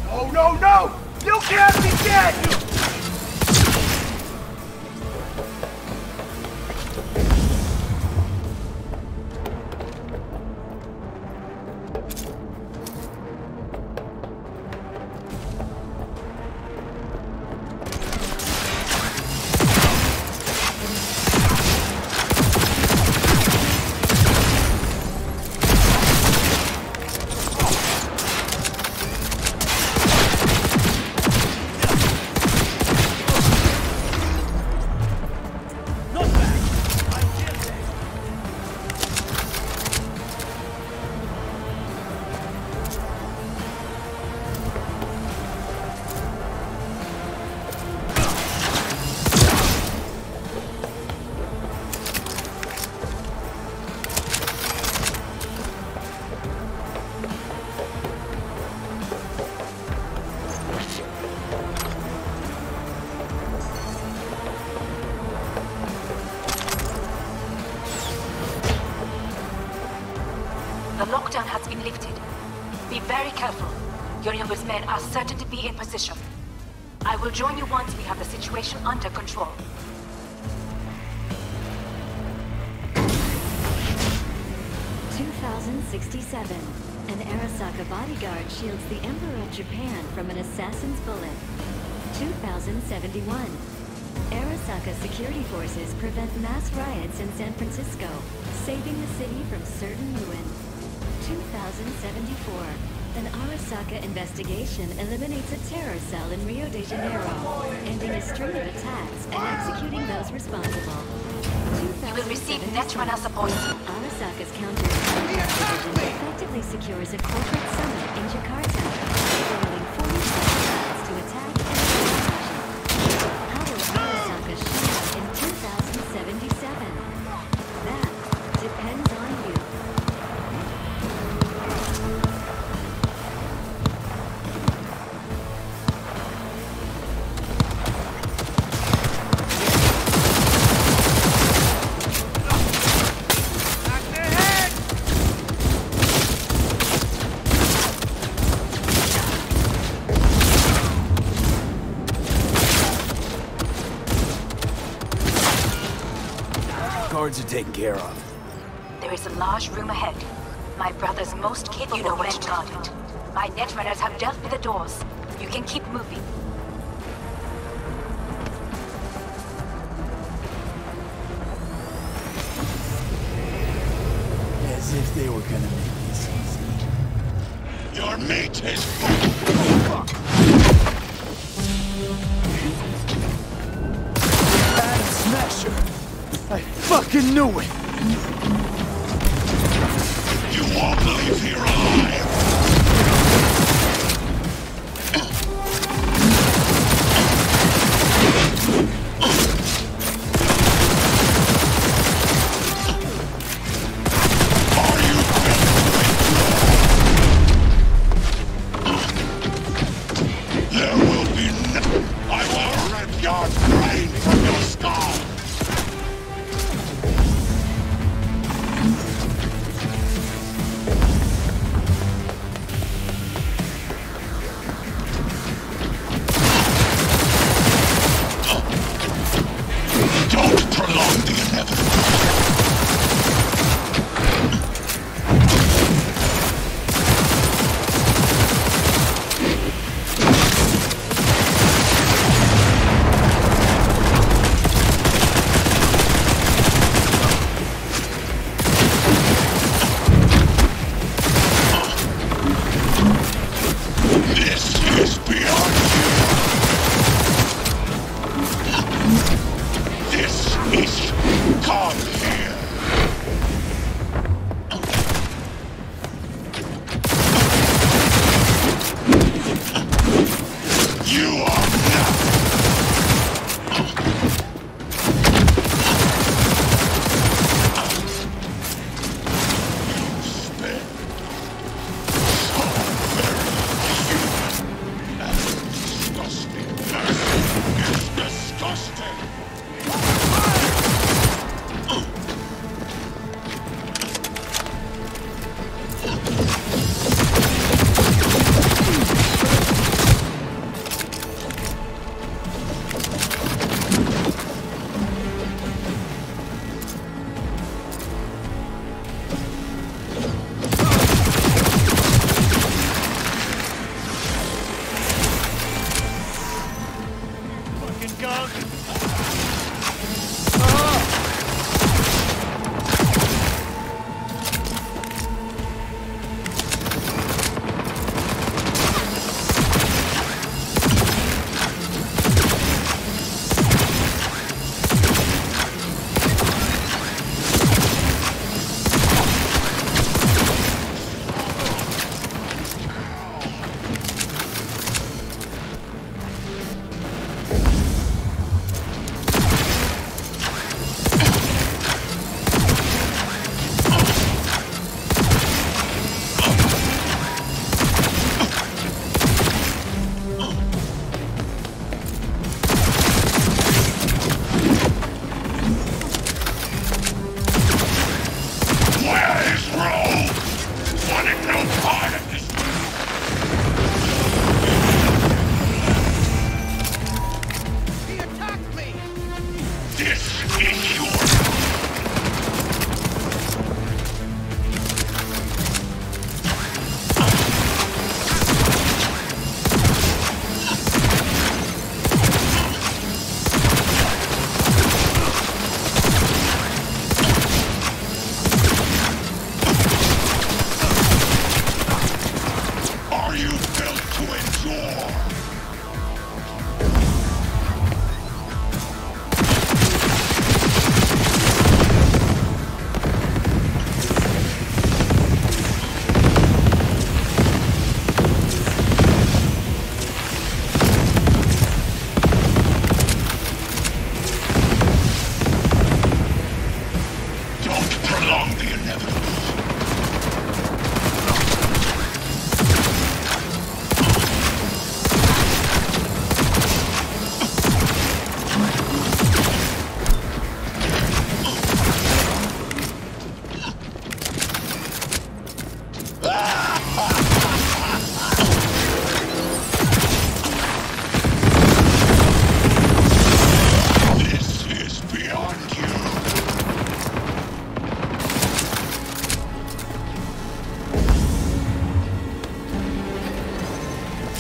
No, no, no! You can't be dead! lockdown has been lifted. Be very careful. Yorinobu's men are certain to be in position. I will join you once we have the situation under control. (2067). An Arasaka bodyguard shields the Emperor of Japan from an assassin's bullet. 2071. Arasaka security forces prevent mass riots in San Francisco, saving the city from certain ruin. 2074. An Arasaka investigation eliminates a terror cell in Rio de Janeiro, ending a string of attacks and executing those responsible. You will receive Netrunner support. Arasaka's counterattack division effectively secures a corporate summit in Jakarta, enabling 40 pilots to attack and escape. How will Arasaka shine in 2077? That depends on you. Guards are taken care of. There is a large room ahead. My brother's most capable went to guard it. My netrunners have dealt with the doors. You can keep moving. As if they were gonna make this easy. Your mate is Adam Smasher! I fucking knew it! You won't believe you're alive! There will be no... I will rip your brain from your skull!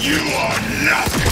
You are nothing!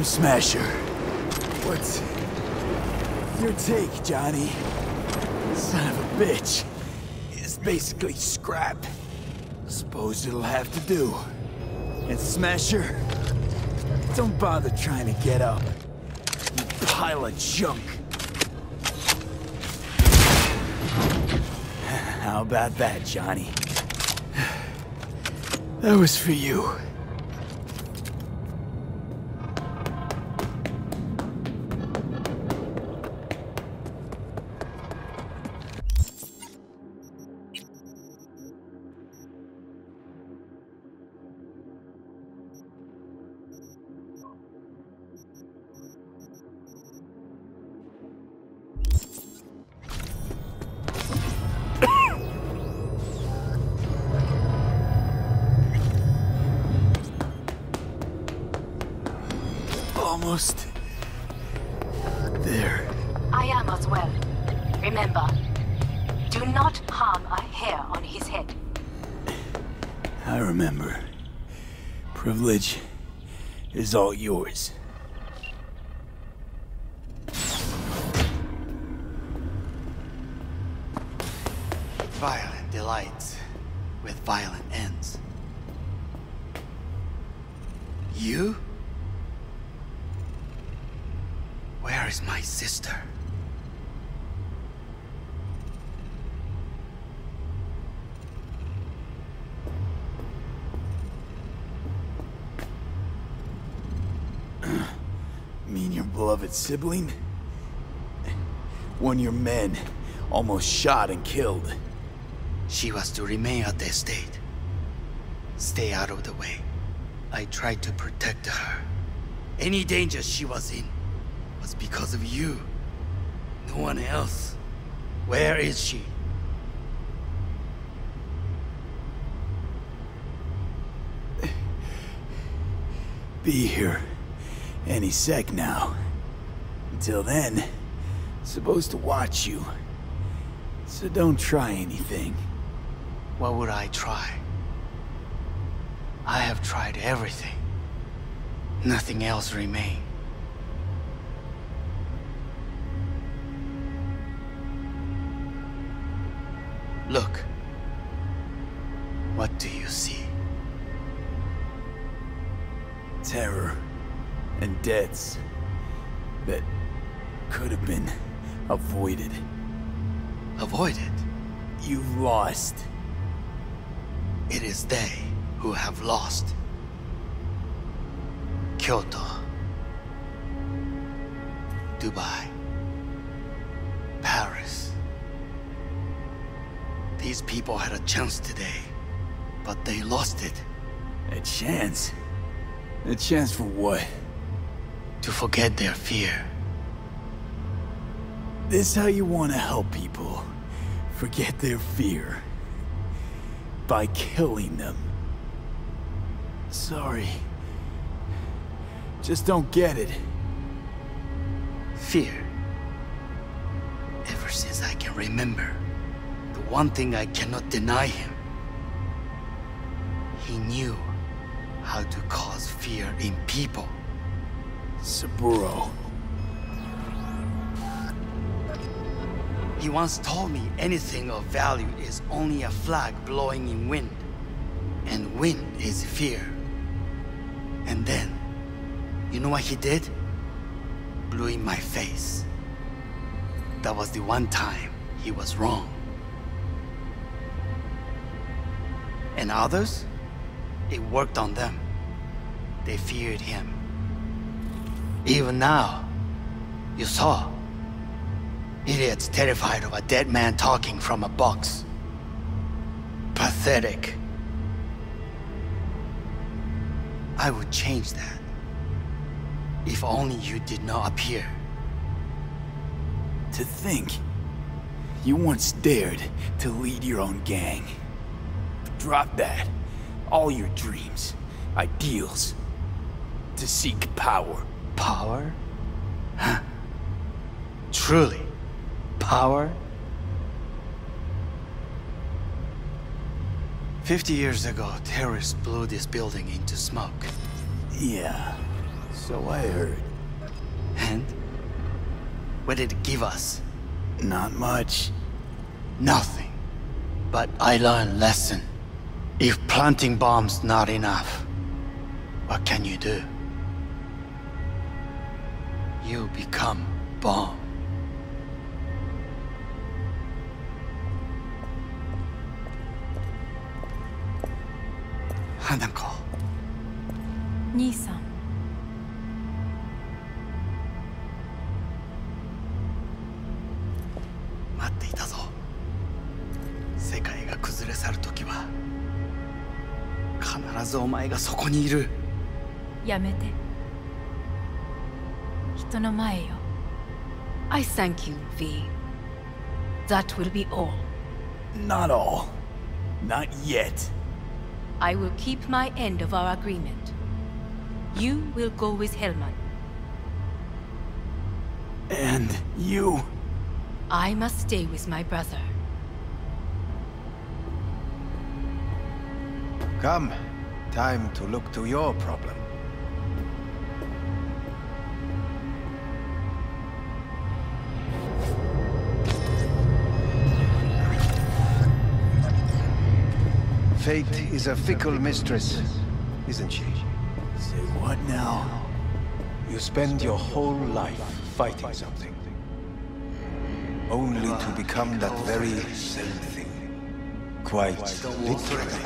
Smasher. What's your take, Johnny? Son of a bitch. It's basically scrap. Suppose it'll have to do. And Smasher, don't bother trying to get up. You pile of junk. How about that, Johnny? That was for you. Almost there. I am as well. Remember, do not harm a hair on his head. I remember. Privilege is all yours. Violent delights with violent ends. You? Where is my sister? Mean your beloved sibling? One of your men almost shot and killed. She was to remain at the estate. Stay out of the way. I tried to protect her. Any danger she was in was because of you. No one else. Where is she? Be here any sec now. Until then, supposed to watch you. So don't try anything. What would I try? I have tried everything. Nothing else remains. Look. What do you see? Terror and deaths that could have been avoided. Avoided? You've lost. It is they who have lost. Kyoto. Dubai. Paris. These people had a chance today, but they lost it. A chance? A chance for what? To forget their fear. This how you want to help people forget their fear? By killing them. Sorry. Just don't get it. Fear. Ever since I can remember, the one thing I cannot deny him. He knew how to cause fear in people. Saburo. He once told me anything of value is only a flag blowing in wind. And wind is fear. And then, you know what he did? Blew in my face. That was the one time he was wrong. And others? It worked on them. They feared him. Even now, you saw. Idiots terrified of a dead man talking from a box. Pathetic. I would change that. If only you did not appear. To think, you once dared to lead your own gang. Drop that. All your dreams, ideals. To seek power. Power? Huh. Truly. Power? 50 years ago, terrorists blew this building into smoke. Yeah, so I heard. And? What did it give us? Not much. Nothing. But I learned a lesson. If planting bombs not enough, what can you do? You become bomb. Hanako. 兄さん。待っていたぞ。世界が崩れ去る時は必ずお前がそこにいる。やめて。人の前よ。I thank you, V. That will be all. Not all. Not yet. I will keep my end of our agreement. You will go with Hellman. And you? I must stay with my brother. Come. Time to look to your problem. Fate is a fickle mistress, isn't she? Say what now? You spend your whole life fighting something, only to become that very same thing. Quite literally.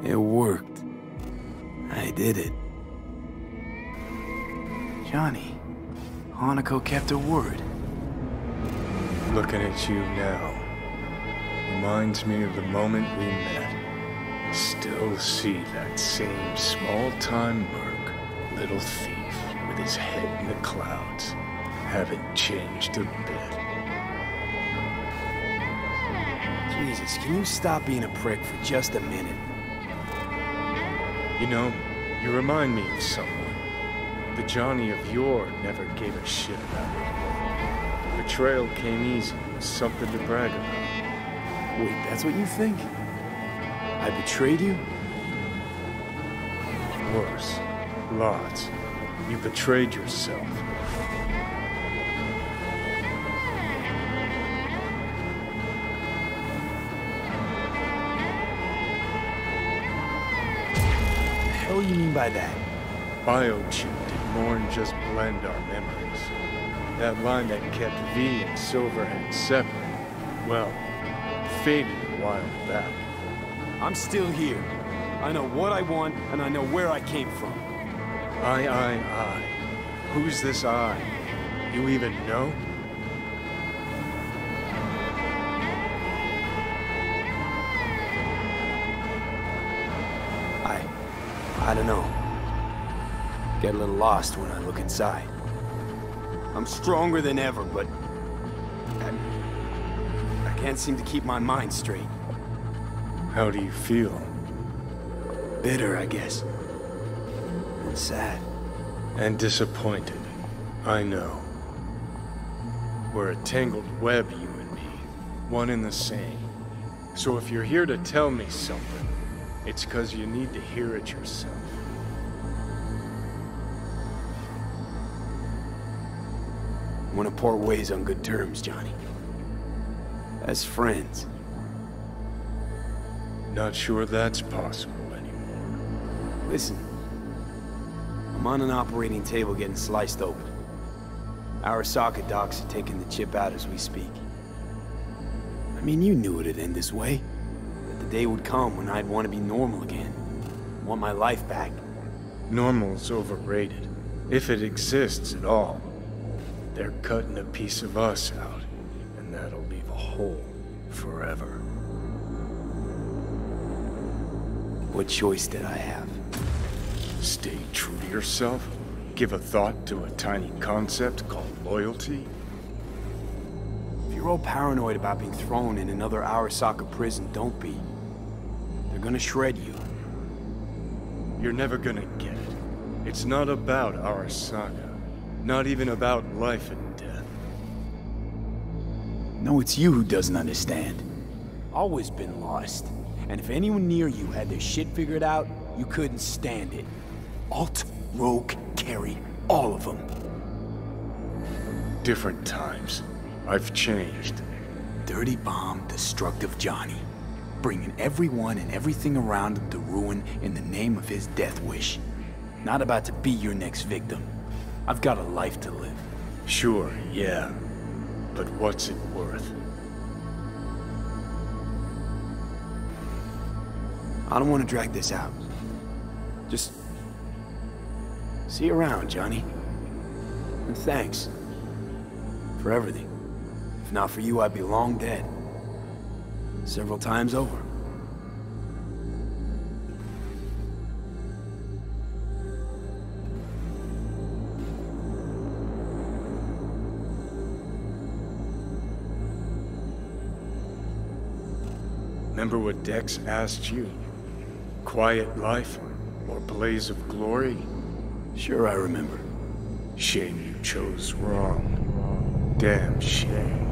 It worked. I did it. Johnny, Hanako kept her word. Looking at you now reminds me of the moment we met. Still see that same small-time merc, little thief with his head in the clouds. Haven't changed a bit. Jesus, can you stop being a prick for just a minute? You know, you remind me of someone. The Johnny of yore never gave a shit about it. Betrayal came easy, something to brag about. Wait, that's what you think? I betrayed you? worse. Lots. You betrayed yourself. What do you mean by that? Biochip did more than just blend our memories. That line that kept V and Silverhand separate, well, faded a while back. I'm still here. I know what I want, and I know where I came from. I. Who's this I? You even know? I don't know. Get a little lost when I look inside. I'm stronger than ever, but I can't seem to keep my mind straight. How do you feel? Bitter, I guess. And sad. And disappointed. I know. We're a tangled web, you and me. One and the same. So if you're here to tell me something, it's 'cause you need to hear it yourself. I want to part ways on good terms, Johnny. As friends. Not sure that's possible anymore. Listen. I'm on an operating table getting sliced open. Arasaka docs are taking the chip out as we speak. I mean, you knew it'd end this way. That the day would come when I'd want to be normal again. Want my life back. Normal's overrated. If it exists at all. They're cutting a piece of us out, and that'll leave a hole forever. What choice did I have? Stay true to yourself? Give a thought to a tiny concept called loyalty? If you're all paranoid about being thrown in another Arasaka prison, don't be. They're gonna shred you. You're never gonna get it. It's not about Arasaka. Not even about life and death. No, it's you who doesn't understand. Always been lost. And if anyone near you had their shit figured out, you couldn't stand it. Alt, Rogue, Carry, all of them. Different times. I've changed. Dirty bomb, destructive Johnny. Bringing everyone and everything around him to ruin in the name of his death wish. Not about to be your next victim. I've got a life to live. Sure, yeah. But what's it worth? I don't want to drag this out. Just... see you around, Johnny. And thanks. For everything. If not for you, I'd be long dead. Several times over. Remember what Dex asked you? Quiet life or blaze of glory? Sure I remember. Shame you chose wrong. Damn shame.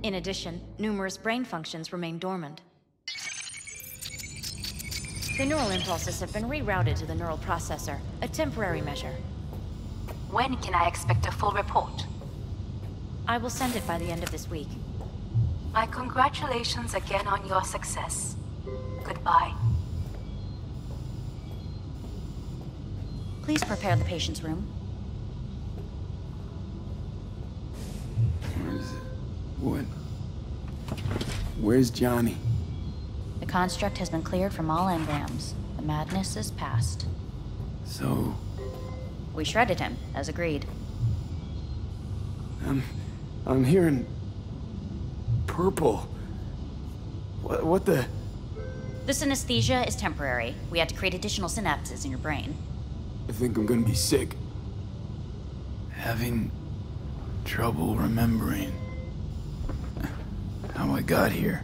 In addition, numerous brain functions remain dormant. The neural impulses have been rerouted to the neural processor, a temporary measure. When can I expect a full report? I will send it by the end of this week. My congratulations again on your success. Goodbye. Please prepare the patient's room. What? Where's Johnny? The construct has been cleared from all engrams. The madness is past. So... we shredded him, as agreed. I'm hearing... purple. What the... The synesthesia is temporary. We had to create additional synapses in your brain. I think I'm gonna be sick. Having... trouble remembering... how I got here.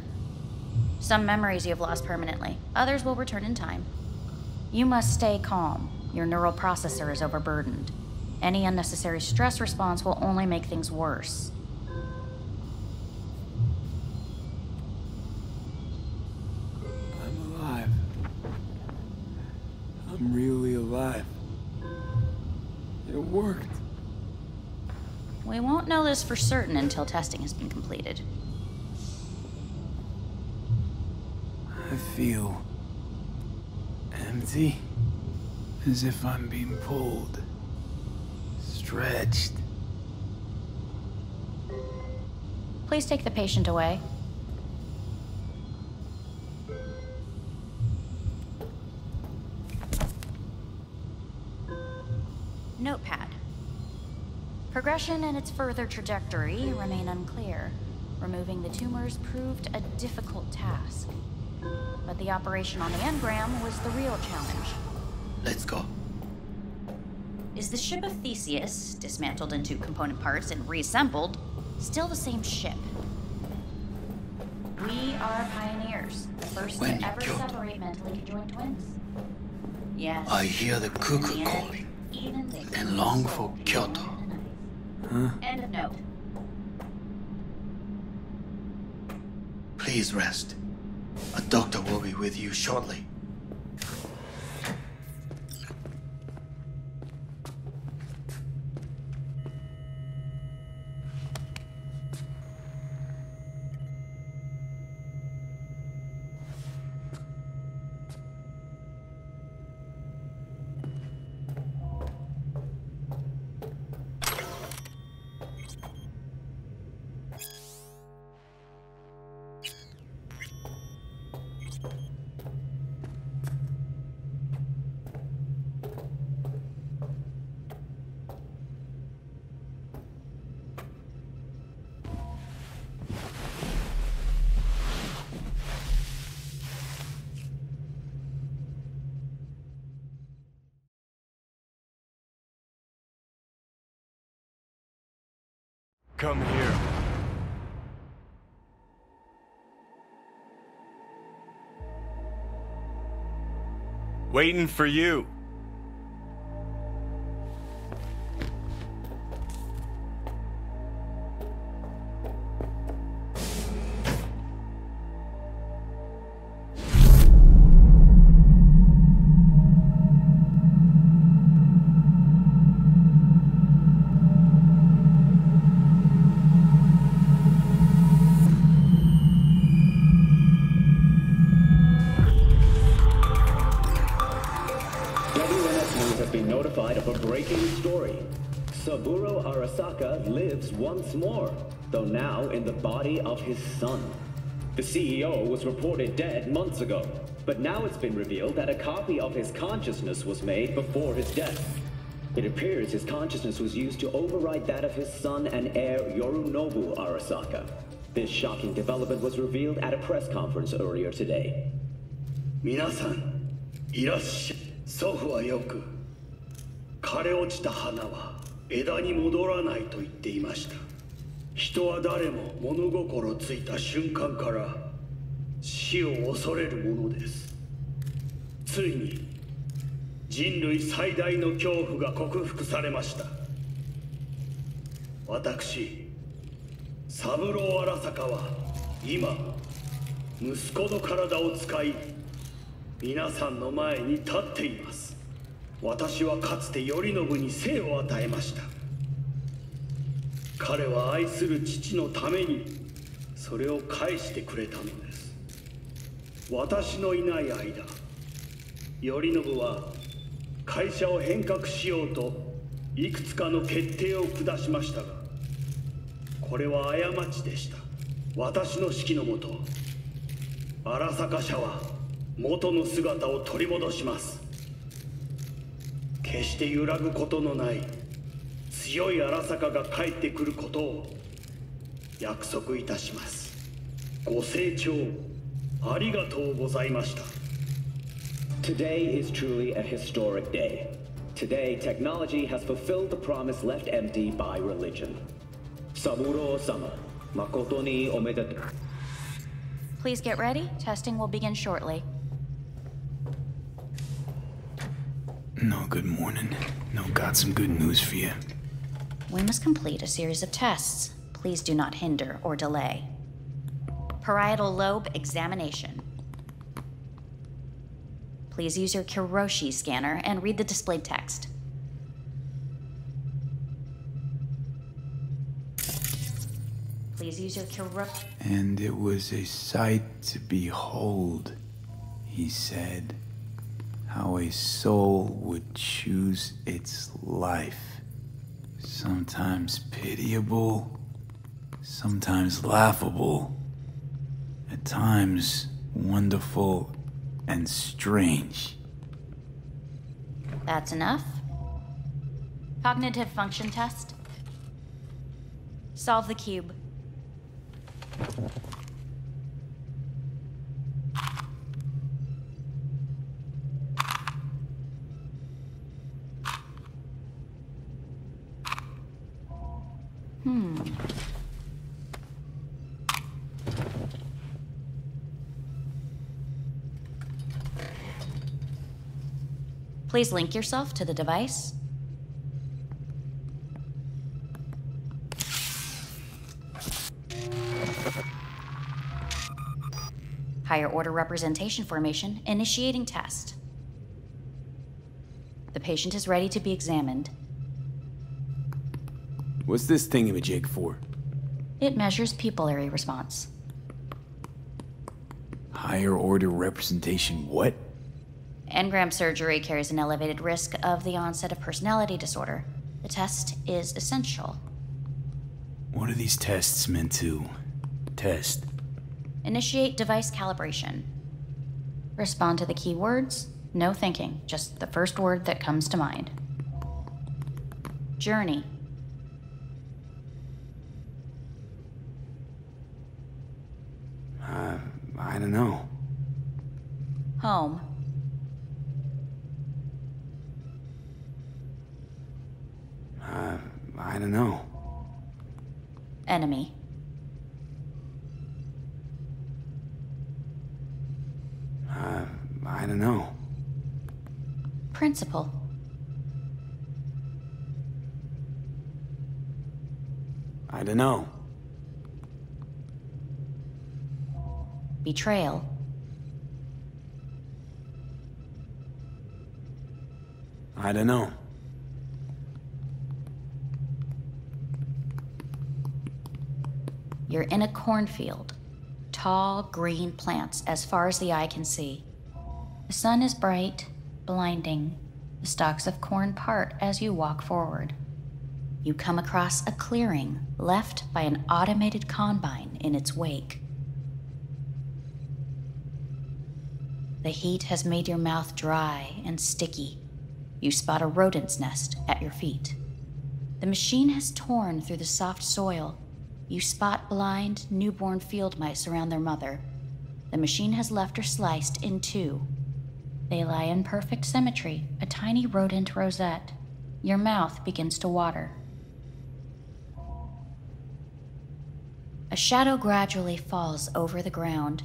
Some memories you have lost permanently. Others will return in time. You must stay calm. Your neural processor is overburdened. Any unnecessary stress response will only make things worse. I'm alive. I'm really alive. It worked. We won't know this for certain until testing has been completed. I feel empty, as if I'm being pulled, stretched. Please take the patient away. Notepad. Progression and its further trajectory remain unclear. Removing the tumors proved a difficult task. But the operation on the engram was the real challenge. Let's go. Is the ship of Theseus, dismantled into component parts and reassembled, still the same ship? We are pioneers, the first to ever separate mentally conjoined twins. Yes. I hear the cuckoo calling and long for Kyoto. Huh? End of note. Please rest. A doctor will be with you shortly. Come here. Waiting for you. Saburo Arasaka lives once more, though now in the body of his son. The CEO was reported dead months ago, but now it's been revealed that a copy of his consciousness was made before his death. It appears his consciousness was used to override that of his son and heir Yorinobu Arasaka. This shocking development was revealed at a press conference earlier today. 皆さん、いらっしゃい。祖父はよく、枯れ落ちた花は枝に戻らないと言っていました。人は誰も物心ついた瞬間から死を恐れるものです。ついに人類最大の恐怖が克服されました。私、三郎荒坂は今息子の体を使い皆さんの前に立っています。私はかつて頼信に生を与えました。彼は愛する父のためにそれを返してくれたのです。私のいない間、頼信は会社を変革しようといくつかの決定を下しましたが、これは過ちでした。私の指揮のもと、荒坂社は元の姿を取り戻します。決して揺らぐことのない強い荒坂が帰ってくることを約束いたします。ご清聴ありがとうございました。 Today is truly a historic day. Today, technology has fulfilled the promise left empty by religion. Saburo-sama, makoto ni omedetou. Please get ready. Testing will begin shortly. No, good morning. No, got some good news for you. We must complete a series of tests. Please do not hinder or delay. Parietal lobe examination. Please use your Kiroshi scanner and read the displayed text. Please use your Kiroshi. And it was a sight to behold, he said, how a soul would choose its life. Sometimes pitiable, sometimes laughable, at times wonderful and strange. That's enough. Cognitive function test. Solve the cube. Please link yourself to the device. Higher order representation formation, initiating test. The patient is ready to be examined. What's this thingamajig for? It measures pupillary response. Higher order representation what? Engram surgery carries an elevated risk of the onset of personality disorder. The test is essential. What are these tests meant to test? Initiate device calibration. Respond to the keywords. No thinking, just the first word that comes to mind. Journey. I don't know. Home. I don't know. Enemy. I don't know. Principal. I don't know. Betrayal. I don't know. You're in a cornfield. Tall, green plants as far as the eye can see. The sun is bright, blinding. The stalks of corn part as you walk forward. You come across a clearing left by an automated combine in its wake. The heat has made your mouth dry and sticky. You spot a rodent's nest at your feet. The machine has torn through the soft soil. You spot blind, newborn field mice around their mother. The machine has left her sliced in two. They lie in perfect symmetry, a tiny rodent rosette. Your mouth begins to water. A shadow gradually falls over the ground,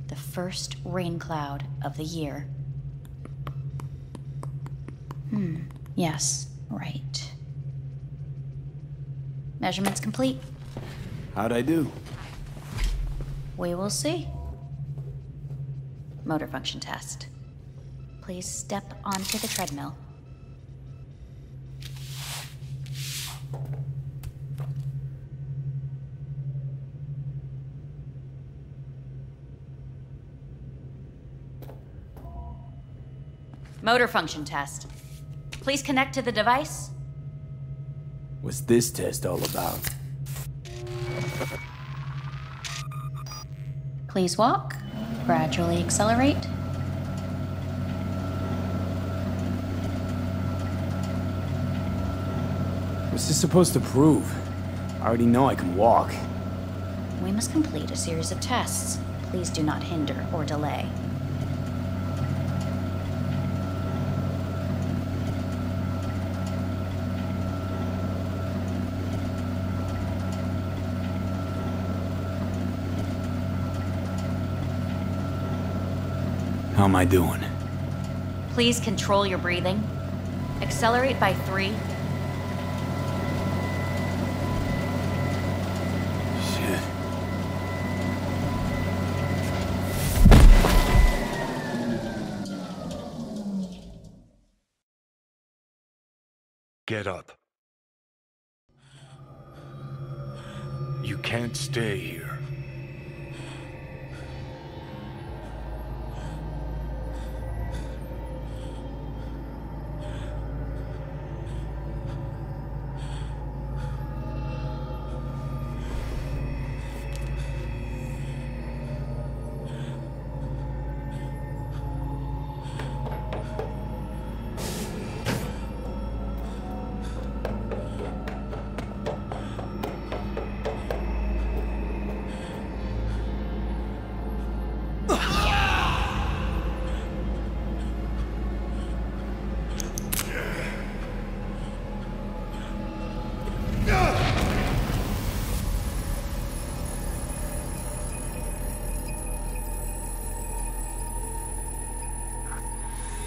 the first rain cloud of the year. Yes, right. Measurements complete. How'd I do? We will see. Motor function test. Please step onto the treadmill. Motor function test. Please connect to the device. What's this test all about? Please walk. Gradually accelerate. What's this supposed to prove? I already know I can walk. We must complete a series of tests. Please do not hinder or delay. How am I doing? Please control your breathing. Accelerate by 3. Shit. Get up. You can't stay here.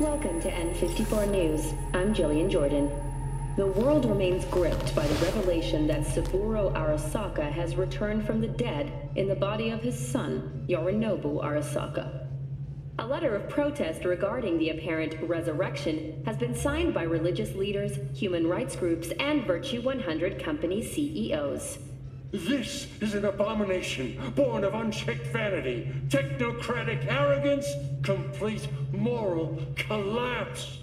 Welcome to N54 News. I'm Jillian Jordan. The world remains gripped by the revelation that Saburo Arasaka has returned from the dead in the body of his son, Yorinobu Arasaka. A letter of protest regarding the apparent resurrection has been signed by religious leaders, human rights groups, and Virtue 100 company CEOs. This is an abomination born of unchecked vanity, technocratic arrogance, complete moral collapse.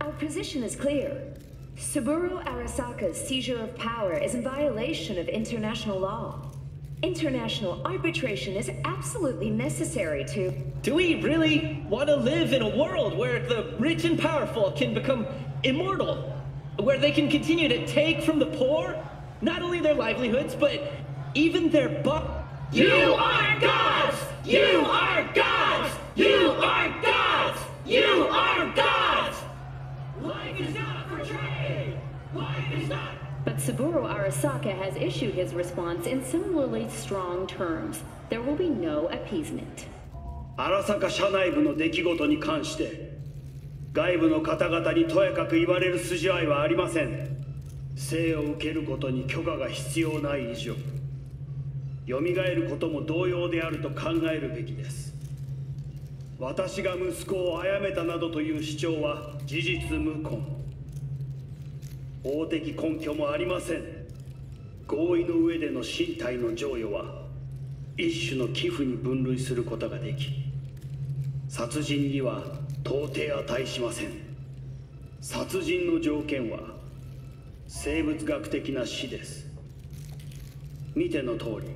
Our position is clear. Saburo Arasaka's seizure of power is in violation of international law. International arbitration is absolutely necessary to... Do we really want to live in a world where the rich and powerful can become immortal? Where they can continue to take from the poor? Not only their livelihoods, but even their You are gods! You are gods! You are gods! You are gods! Life is not for trade! Life is not... But Saburo Arasaka has issued his response in similarly strong terms. There will be no appeasement. 荒坂社内部の出来事に関して外部の方々にとやかく言われる筋合いはありません。生を受けることに許可が必要ない以上、蘇ることも同様であると考えるべきです。私が息子を殺めたなどという主張は事実無根。法的根拠もありません。合意の上での身体の贈与は一種の寄付に分類することができ、殺人には到底値しません。殺人の条件は生物学的な死です。見ての通り、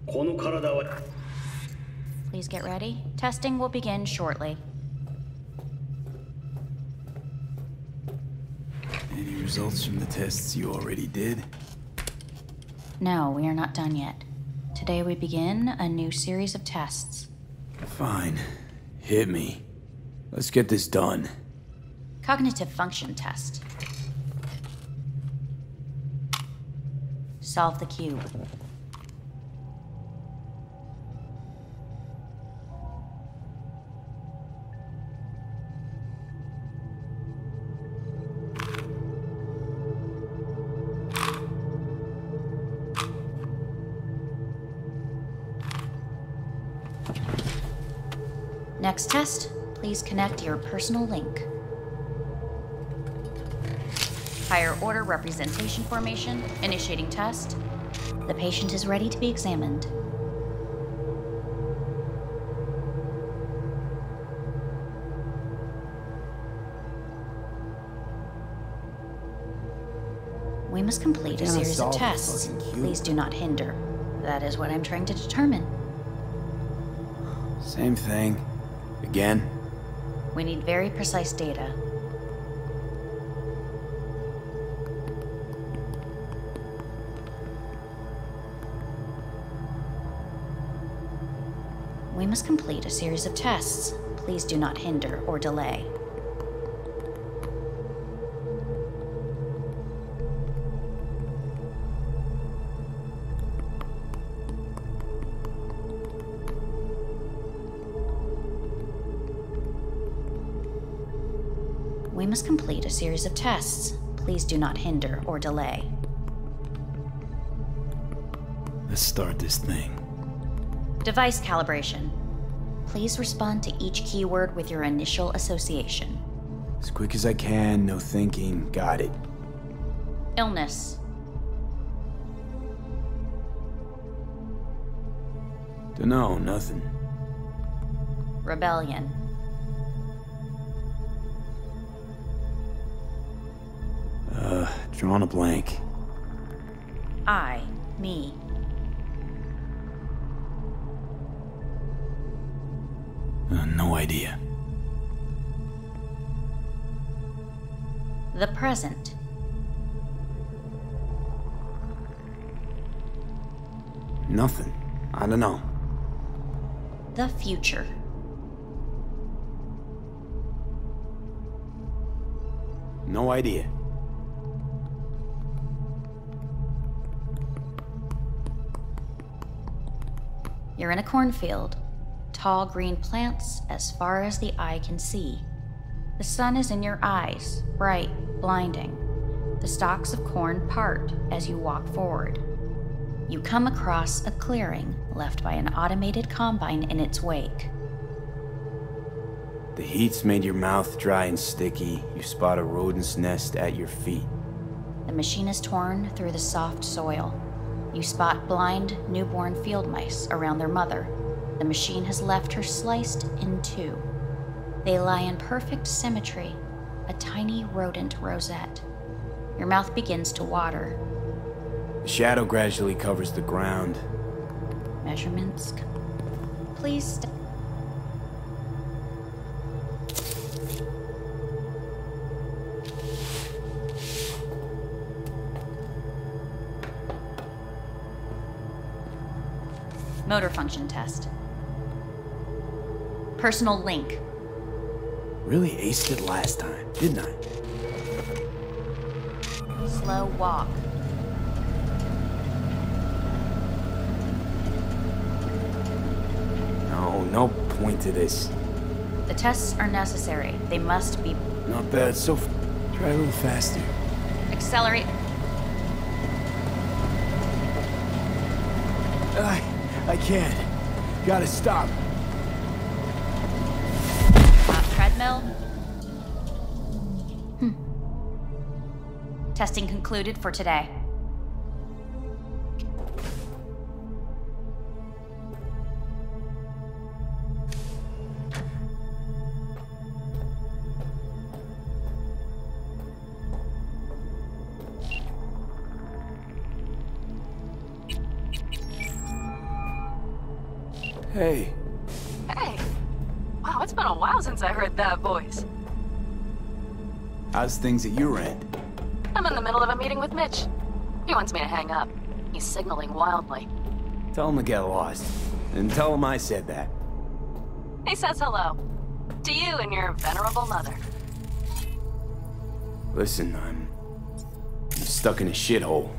この体は。Please get ready. Testing will begin shortly. Any results from the tests you already did? No, we are not done yet. Today we begin a new series of tests. Fine. Hit me. Let's get this done. Cognitive function test. Solve the cube. Next test, please connect your personal link. Higher order representation formation, initiating test. The patient is ready to be examined. We must complete a series of tests. Please do not hinder. That is what I'm trying to determine. Same thing. Again? We need very precise data. We must complete a series of tests. Please do not hinder or delay. We must complete a series of tests. Please do not hinder or delay. Let's start this thing. Device calibration. Please respond to each keyword with your initial association. As quick as I can, no thinking. Got it. Illness. Dunno, nothing. Rebellion. Drawing a blank. I, me. No idea. The present. Nothing. I don't know. The future. No idea. You're in a cornfield. Tall green plants as far as the eye can see. The sun is in your eyes, bright, blinding. The stalks of corn part as you walk forward. You come across a clearing left by an automated combine in its wake. The heat's made your mouth dry and sticky. You spot a rodent's nest at your feet. The machine is torn through the soft soil. You spot blind, newborn field mice around their mother. The machine has left her sliced in two. They lie in perfect symmetry, a tiny rodent rosette. Your mouth begins to water. The shadow gradually covers the ground. Measurements. Please Motor function test. Personal link. Really aced it last time, didn't I? Slow walk. No point to this. The tests are necessary. They must be... Not bad, try a little faster. Accelerate. I can't. Gotta stop. Treadmill. Testing concluded for today. Hey. Hey. Wow, it's been a while since I heard that voice. How's things at your end? I'm in the middle of a meeting with Mitch. He wants me to hang up. He's signaling wildly. Tell him to get lost. And tell him I said that. He says hello. To you and your venerable mother. Listen, I'm stuck in a shithole.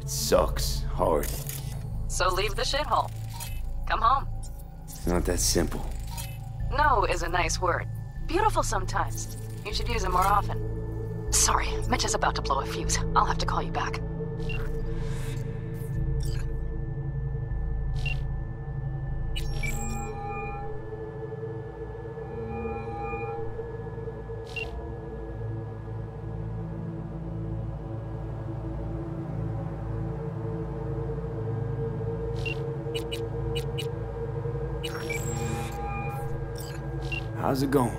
It sucks hard. So leave the shithole. Come home. It's not that simple. No is a nice word. Beautiful sometimes. You should use it more often. Sorry, Mitch is about to blow a fuse. I'll have to call you back. How's it going?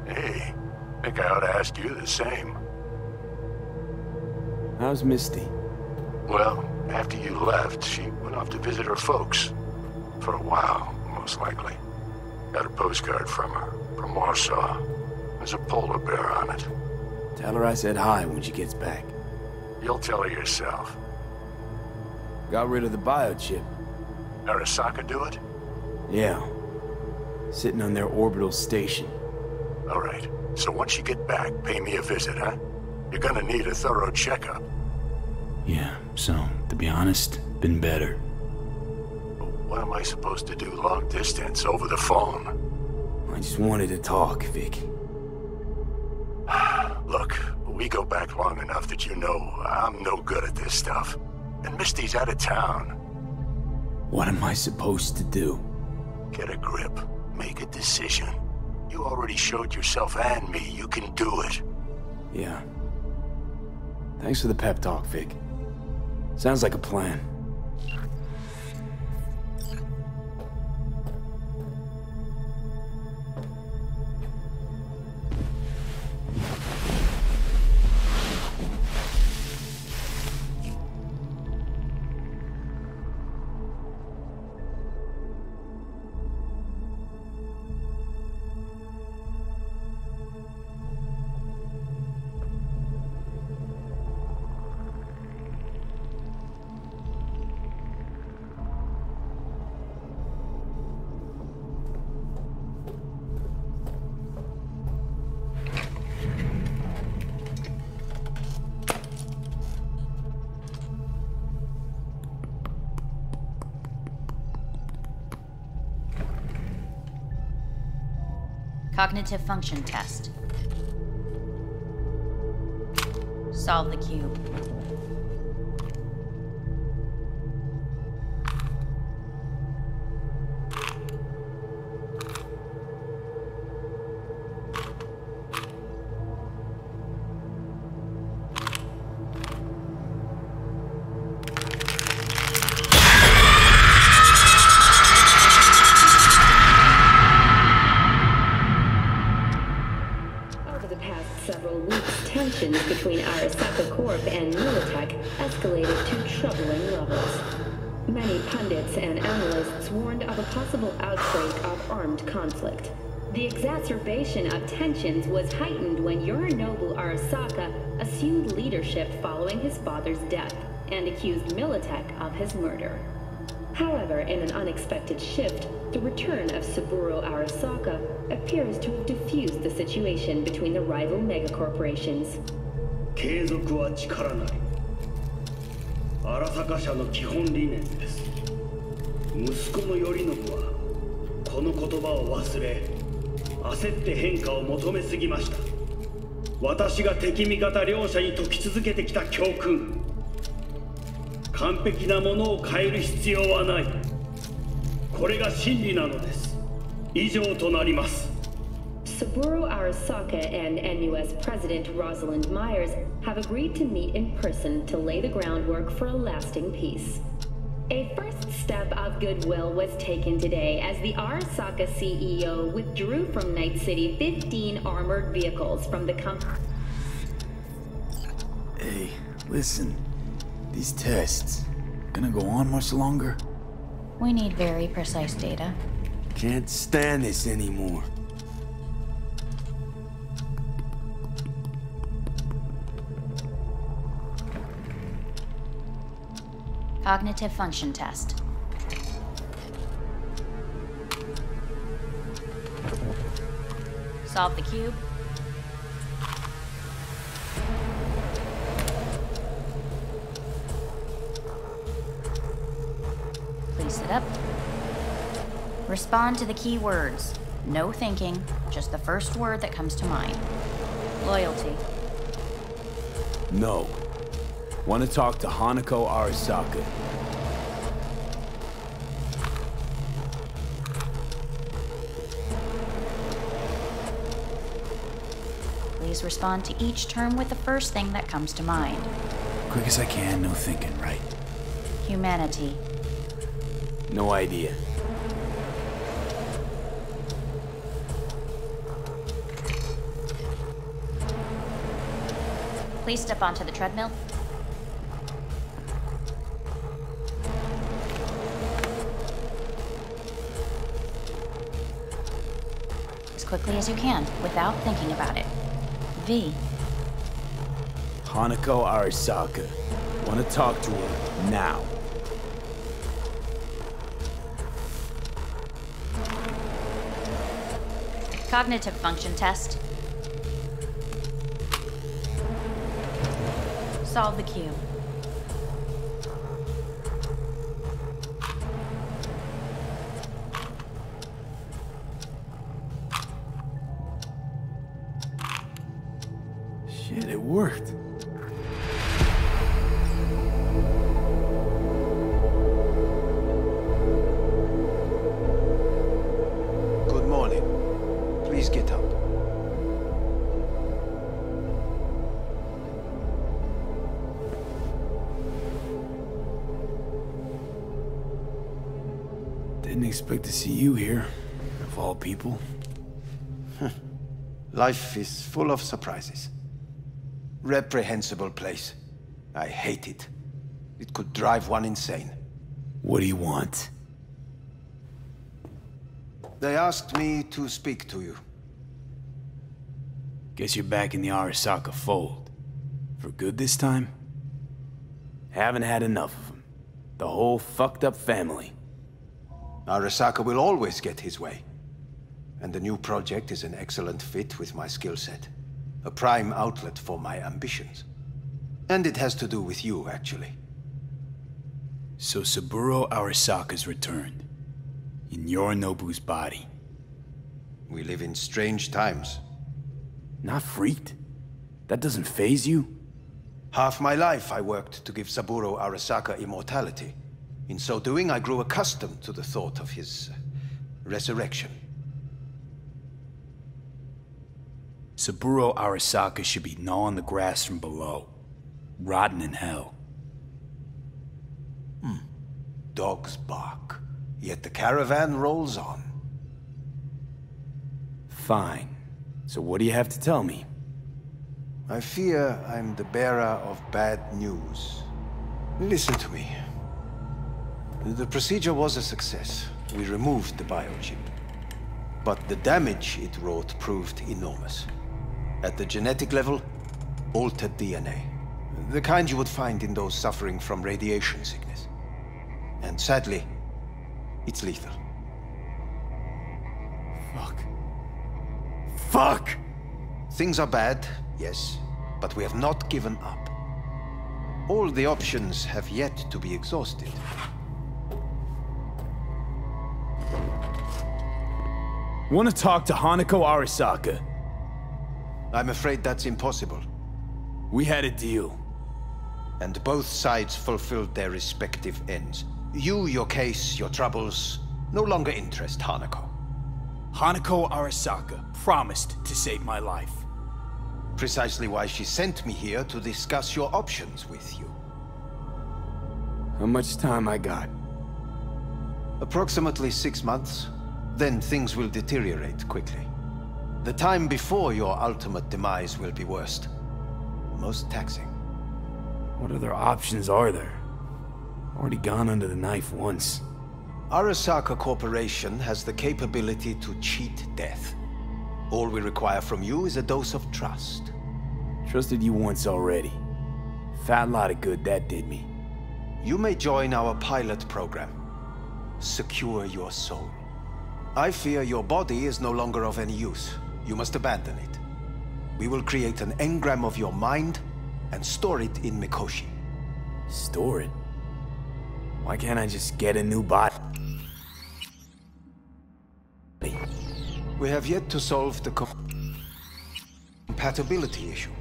Hey, think I ought to ask you the same. How's Misty? Well, after you left, she went off to visit her folks. For a while, most likely. Got a postcard from her, from Warsaw. There's a polar bear on it. Tell her I said hi when she gets back. You'll tell her yourself. Got rid of the biochip. Arasaka do it? Yeah. Sitting on their orbital station. All right. So once you get back, pay me a visit, huh? You're gonna need a thorough checkup. Yeah, so, to be honest, been better. What am I supposed to do long distance over the phone? I just wanted to talk, Vic. We go back long enough that you know I'm no good at this stuff. And Misty's out of town. What am I supposed to do? Get a grip. Make a decision. You already showed yourself and me you can do it. Yeah. Thanks for the pep talk, Vic. Sounds like a plan. Cognitive function test. Solve the cube. Between Arasaka Corp and Militech escalated to troubling levels. Many pundits and analysts warned of a possible outbreak of armed conflict. The exacerbation of tensions was heightened when Yorinobu Arasaka assumed leadership following his father's death and accused Militech of his murder. However, in an unexpected shift, the return of Saburo Arasaka appears to have diffused the situation between the rival megacorporations. 継続は力なり。荒坂社の基本理念です。息子の頼信はこの言葉を忘れ、焦って変化を求めすぎました。私が敵味方両者に説き続けてきた教訓。完璧なものを変える必要はない。これが真理なのです。以上となります。 Saburo Arasaka and NUS President Rosalind Myers have agreed to meet in person to lay the groundwork for a lasting peace. A first step of goodwill was taken today as the Arasaka CEO withdrew from Night City 15 armored vehicles from the company. Hey, listen. These tests, gonna go on much longer? We need very precise data. Can't stand this anymore. Cognitive function test. Solve the cube. Please sit up. Respond to the key words. No thinking, just the first word that comes to mind. Loyalty. No. Want to talk to Hanako Arasaka. Please respond to each term with the first thing that comes to mind. Quick as I can, no thinking, right? Humanity. No idea. Please step onto the treadmill. As quickly as you can, without thinking about it. V. Hanako Arasaka. Want to talk to her now. Cognitive function test. Solve the cube. Shit, it worked. Good morning. Please get up. Didn't expect to see you here, of all people. Life is full of surprises. Reprehensible place. I hate it. It could drive one insane. What do you want? They asked me to speak to you. Guess you're back in the Arasaka fold. For good this time? Haven't had enough of them. The whole fucked up family. Arasaka will always get his way. And the new project is an excellent fit with my skill set. A prime outlet for my ambitions. And it has to do with you, actually. So Saburo Arasaka's returned. In Yorinobu's body. We live in strange times. Not freaked? That doesn't faze you? Half my life I worked to give Saburo Arasaka immortality. In so doing, I grew accustomed to the thought of his resurrection. Saburo Arasaka should be gnawing the grass from below. Rotting in hell. Dogs bark, yet the caravan rolls on. Fine. So what do you have to tell me? I fear I'm the bearer of bad news. Listen to me. The procedure was a success. We removed the biochip. But the damage it wrought proved enormous. At the genetic level, altered DNA. The kind you would find in those suffering from radiation sickness. And sadly, it's lethal. Fuck. Fuck! Things are bad, yes, but we have not given up. All the options have yet to be exhausted. Want to talk to Hanako Arasaka? I'm afraid that's impossible. We had a deal. And both sides fulfilled their respective ends. You, your case, your troubles, no longer interest Hanako. Hanako Arasaka promised to save my life. Precisely why she sent me here to discuss your options with you. How much time I got? Approximately 6 months. Then things will deteriorate quickly. The time before your ultimate demise will be worst. Most taxing. What other options are there? Already gone under the knife once. Arasaka Corporation has the capability to cheat death. All we require from you is a dose of trust. Trusted you once already. Fat lot of good that did me. You may join our pilot program. Secure your soul. I fear your body is no longer of any use. You must abandon it. We will create an engram of your mind and store it in Mikoshi. Store it? Why can't I just get a new body? We have yet to solve the compatibility issue.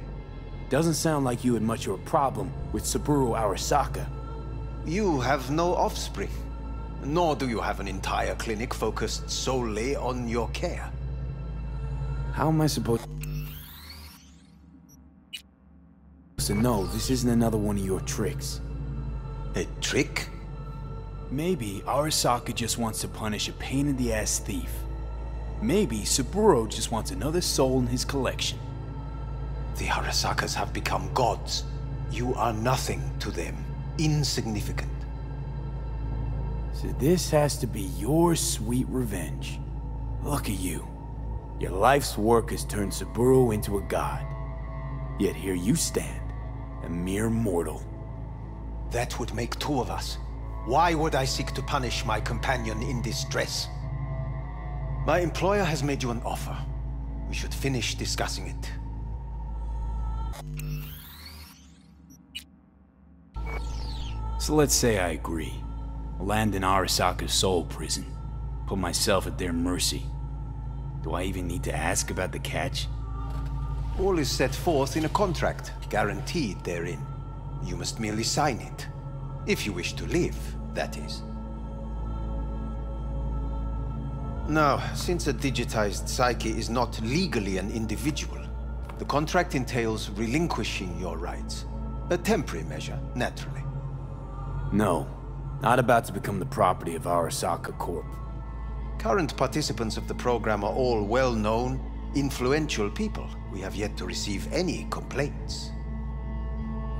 Doesn't sound like you had much of a problem with Saburo Arasaka. You have no offspring. Nor do you have an entire clinic focused solely on your care. How am I supposed to know this isn't another one of your tricks? A trick? Maybe Arasaka just wants to punish a pain-in-the-ass thief. Maybe Saburo just wants another soul in his collection. The Arasakas have become gods. You are nothing to them. Insignificant. So this has to be your sweet revenge. Look at you. Your life's work has turned Saburo into a god. Yet here you stand, a mere mortal. That would make 2 of us. Why would I seek to punish my companion in distress? My employer has made you an offer. We should finish discussing it. So let's say I agree. Land in Arasaka's soul prison. Put myself at their mercy. Do I even need to ask about the catch? All is set forth in a contract, guaranteed therein. You must merely sign it. If you wish to live, that is. Now, since a digitized psyche is not legally an individual, the contract entails relinquishing your rights. A temporary measure, naturally. No, not about to become the property of Arasaka Corp. Current participants of the program are all well-known, influential people. We have yet to receive any complaints.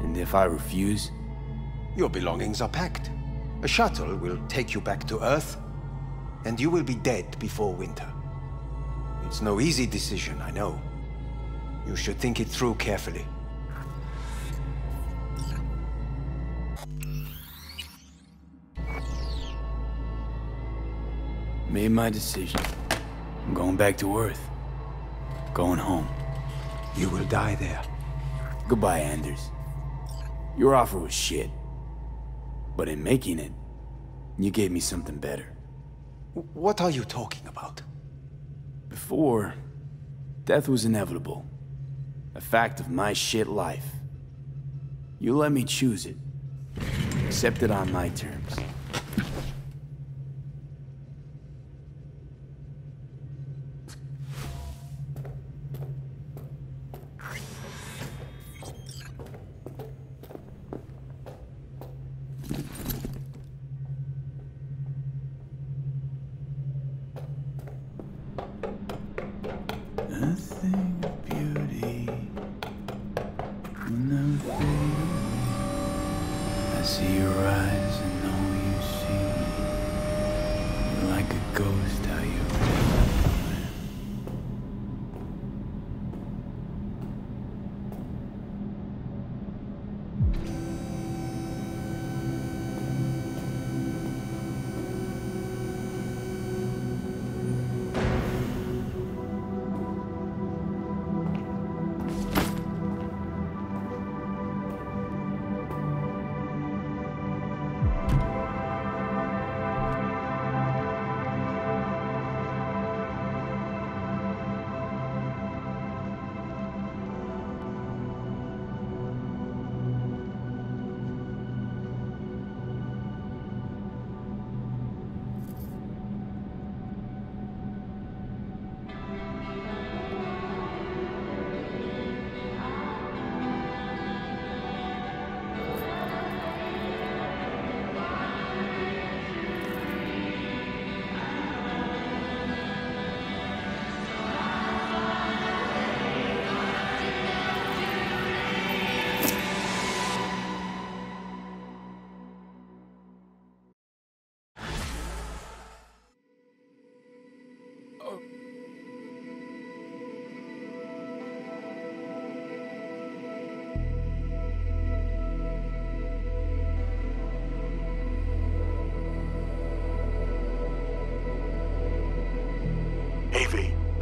And if I refuse? Your belongings are packed. A shuttle will take you back to Earth, and you will be dead before winter. It's no easy decision, I know. You should think it through carefully. Made my decision. I'm going back to Earth. Going home. You will die there. Goodbye, Anders. Your offer was shit. But in making it, you gave me something better. What are you talking about? Before, death was inevitable. A fact of my shit life. You let me choose it. Accept it on my terms. Nothing of beauty will never fade away. I see your eyes and know you see me. You're like a ghost, how you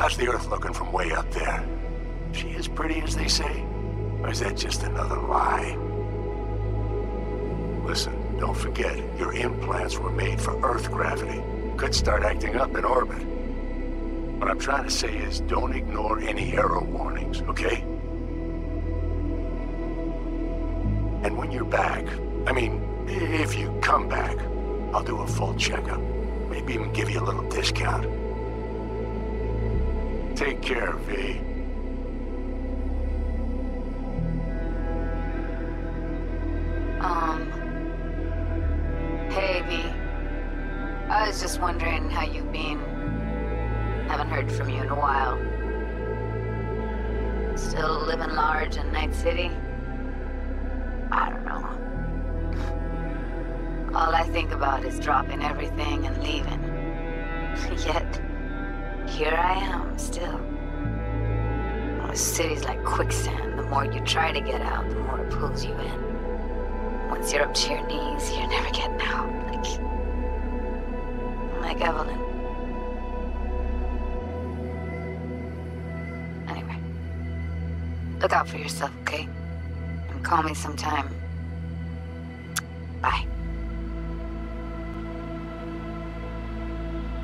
How's the Earth looking from way up there? She as pretty as they say? Or is that just another lie? Listen, don't forget, your implants were made for Earth gravity. Could start acting up in orbit. What I'm trying to say is, don't ignore any error warnings, okay? And when you're back, I mean, if you come back, I'll do a full checkup. Maybe even give you a little discount. Take care, V. Hey, V. I was just wondering how you've been. Haven't heard from you in a while. Still living large in Night City? I don't know. All I think about is dropping everything and leaving. Yet, here I am, still. Oh, the city's like quicksand. The more you try to get out, the more it pulls you in. Once you're up to your knees, you're never getting out. Like Evelyn. Anyway. Look out for yourself, okay? And call me sometime. Bye.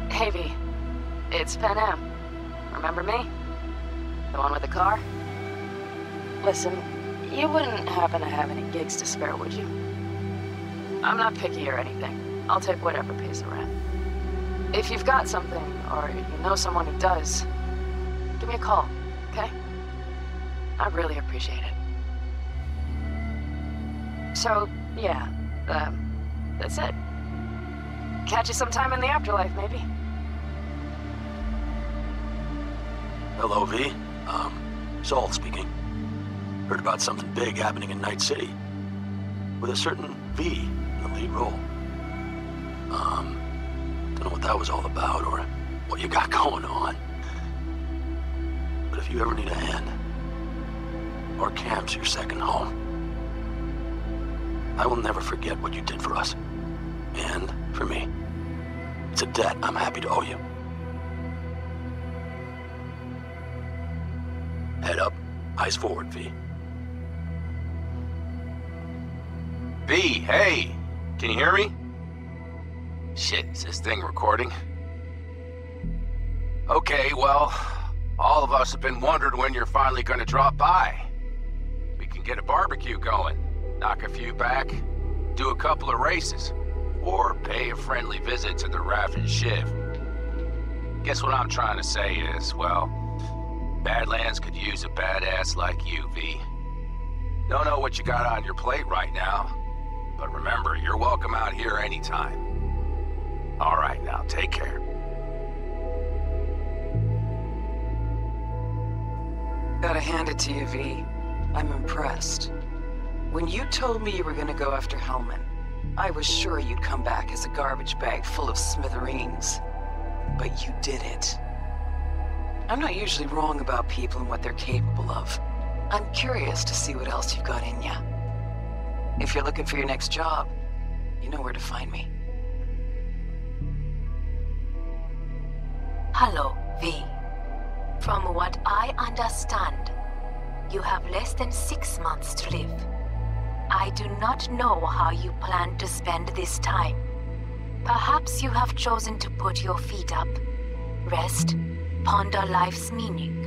Hey, V. It's Pan Am. Remember me? The one with the car? Listen, you wouldn't happen to have any gigs to spare, would you? I'm not picky or anything. I'll take whatever pays the rent. If you've got something, or you know someone who does, give me a call, okay? I'd really appreciate it. So, yeah, that's it. Catch you sometime in the afterlife, maybe. Hello, V. Saul speaking. Heard about something big happening in Night City. With a certain V in the lead role. Don't know what that was all about, or what you got going on. But if you ever need a hand, our camp's your second home. I will never forget what you did for us. And for me. It's a debt I'm happy to owe you. Head up, eyes forward, V. V, hey! Can you hear me? Shit, is this thing recording? Okay, well, all of us have been wondering when you're finally gonna drop by. We can get a barbecue going, knock a few back, do a couple of races, or pay a friendly visit to the Raff and Shiv. Guess what I'm trying to say is, well, Badlands could use a badass like you, V. Don't know what you got on your plate right now, but remember, you're welcome out here anytime. All right, now, take care. Gotta hand it to you, V. I'm impressed. When you told me you were gonna go after Hellman, I was sure you'd come back as a garbage bag full of smithereens. But you did it. I'm not usually wrong about people and what they're capable of. I'm curious to see what else you've got in ya. If you're looking for your next job, you know where to find me. Hello, V. From what I understand, you have less than 6 months to live. I do not know how you plan to spend this time. Perhaps you have chosen to put your feet up, rest, ponder life's meaning.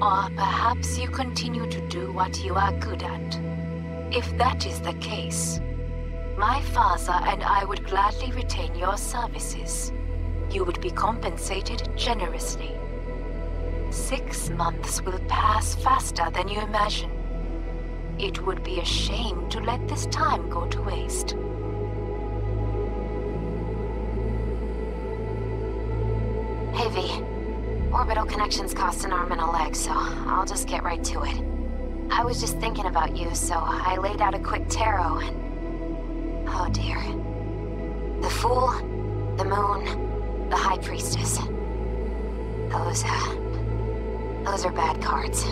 Or perhaps you continue to do what you are good at. If that is the case, my father and I would gladly retain your services. You would be compensated generously. 6 months will pass faster than you imagine. It would be a shame to let this time go to waste. Hey, V. Orbital connections cost an arm and a leg, so I'll just get right to it. I was just thinking about you, so I laid out a quick tarot and... oh dear. The Fool, the Moon, the High Priestess. Those are bad cards.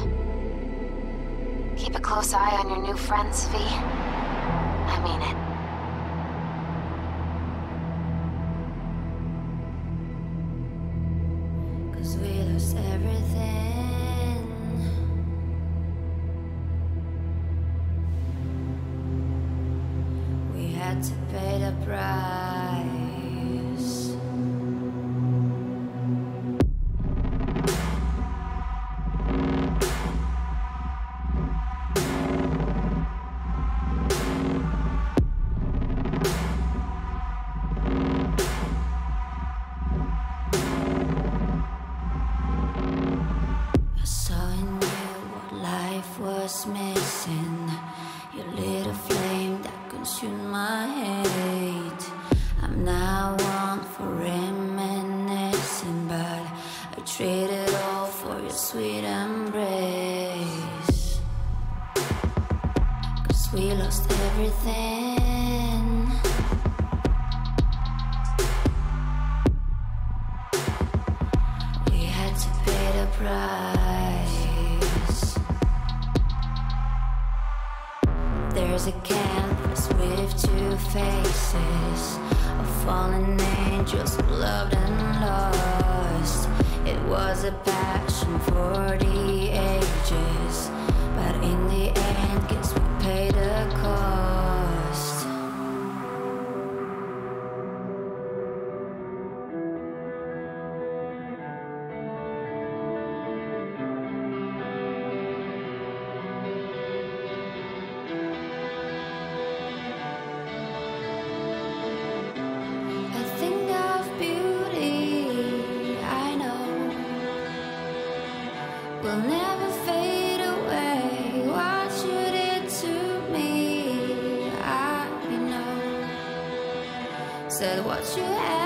Keep a close eye on your new friends, V. I mean it. Cause we lost everything. We had to pay the price. Missing your little flame that consumed my hate. I'm not one for reminiscing, but I trade it all for your sweet embrace. Cause we lost everything. We had to pay the price. There's a canvas with 2 faces of fallen angels who loved and lost. It was a passion for the ages, but in the end, guess we paid the cost. said what you had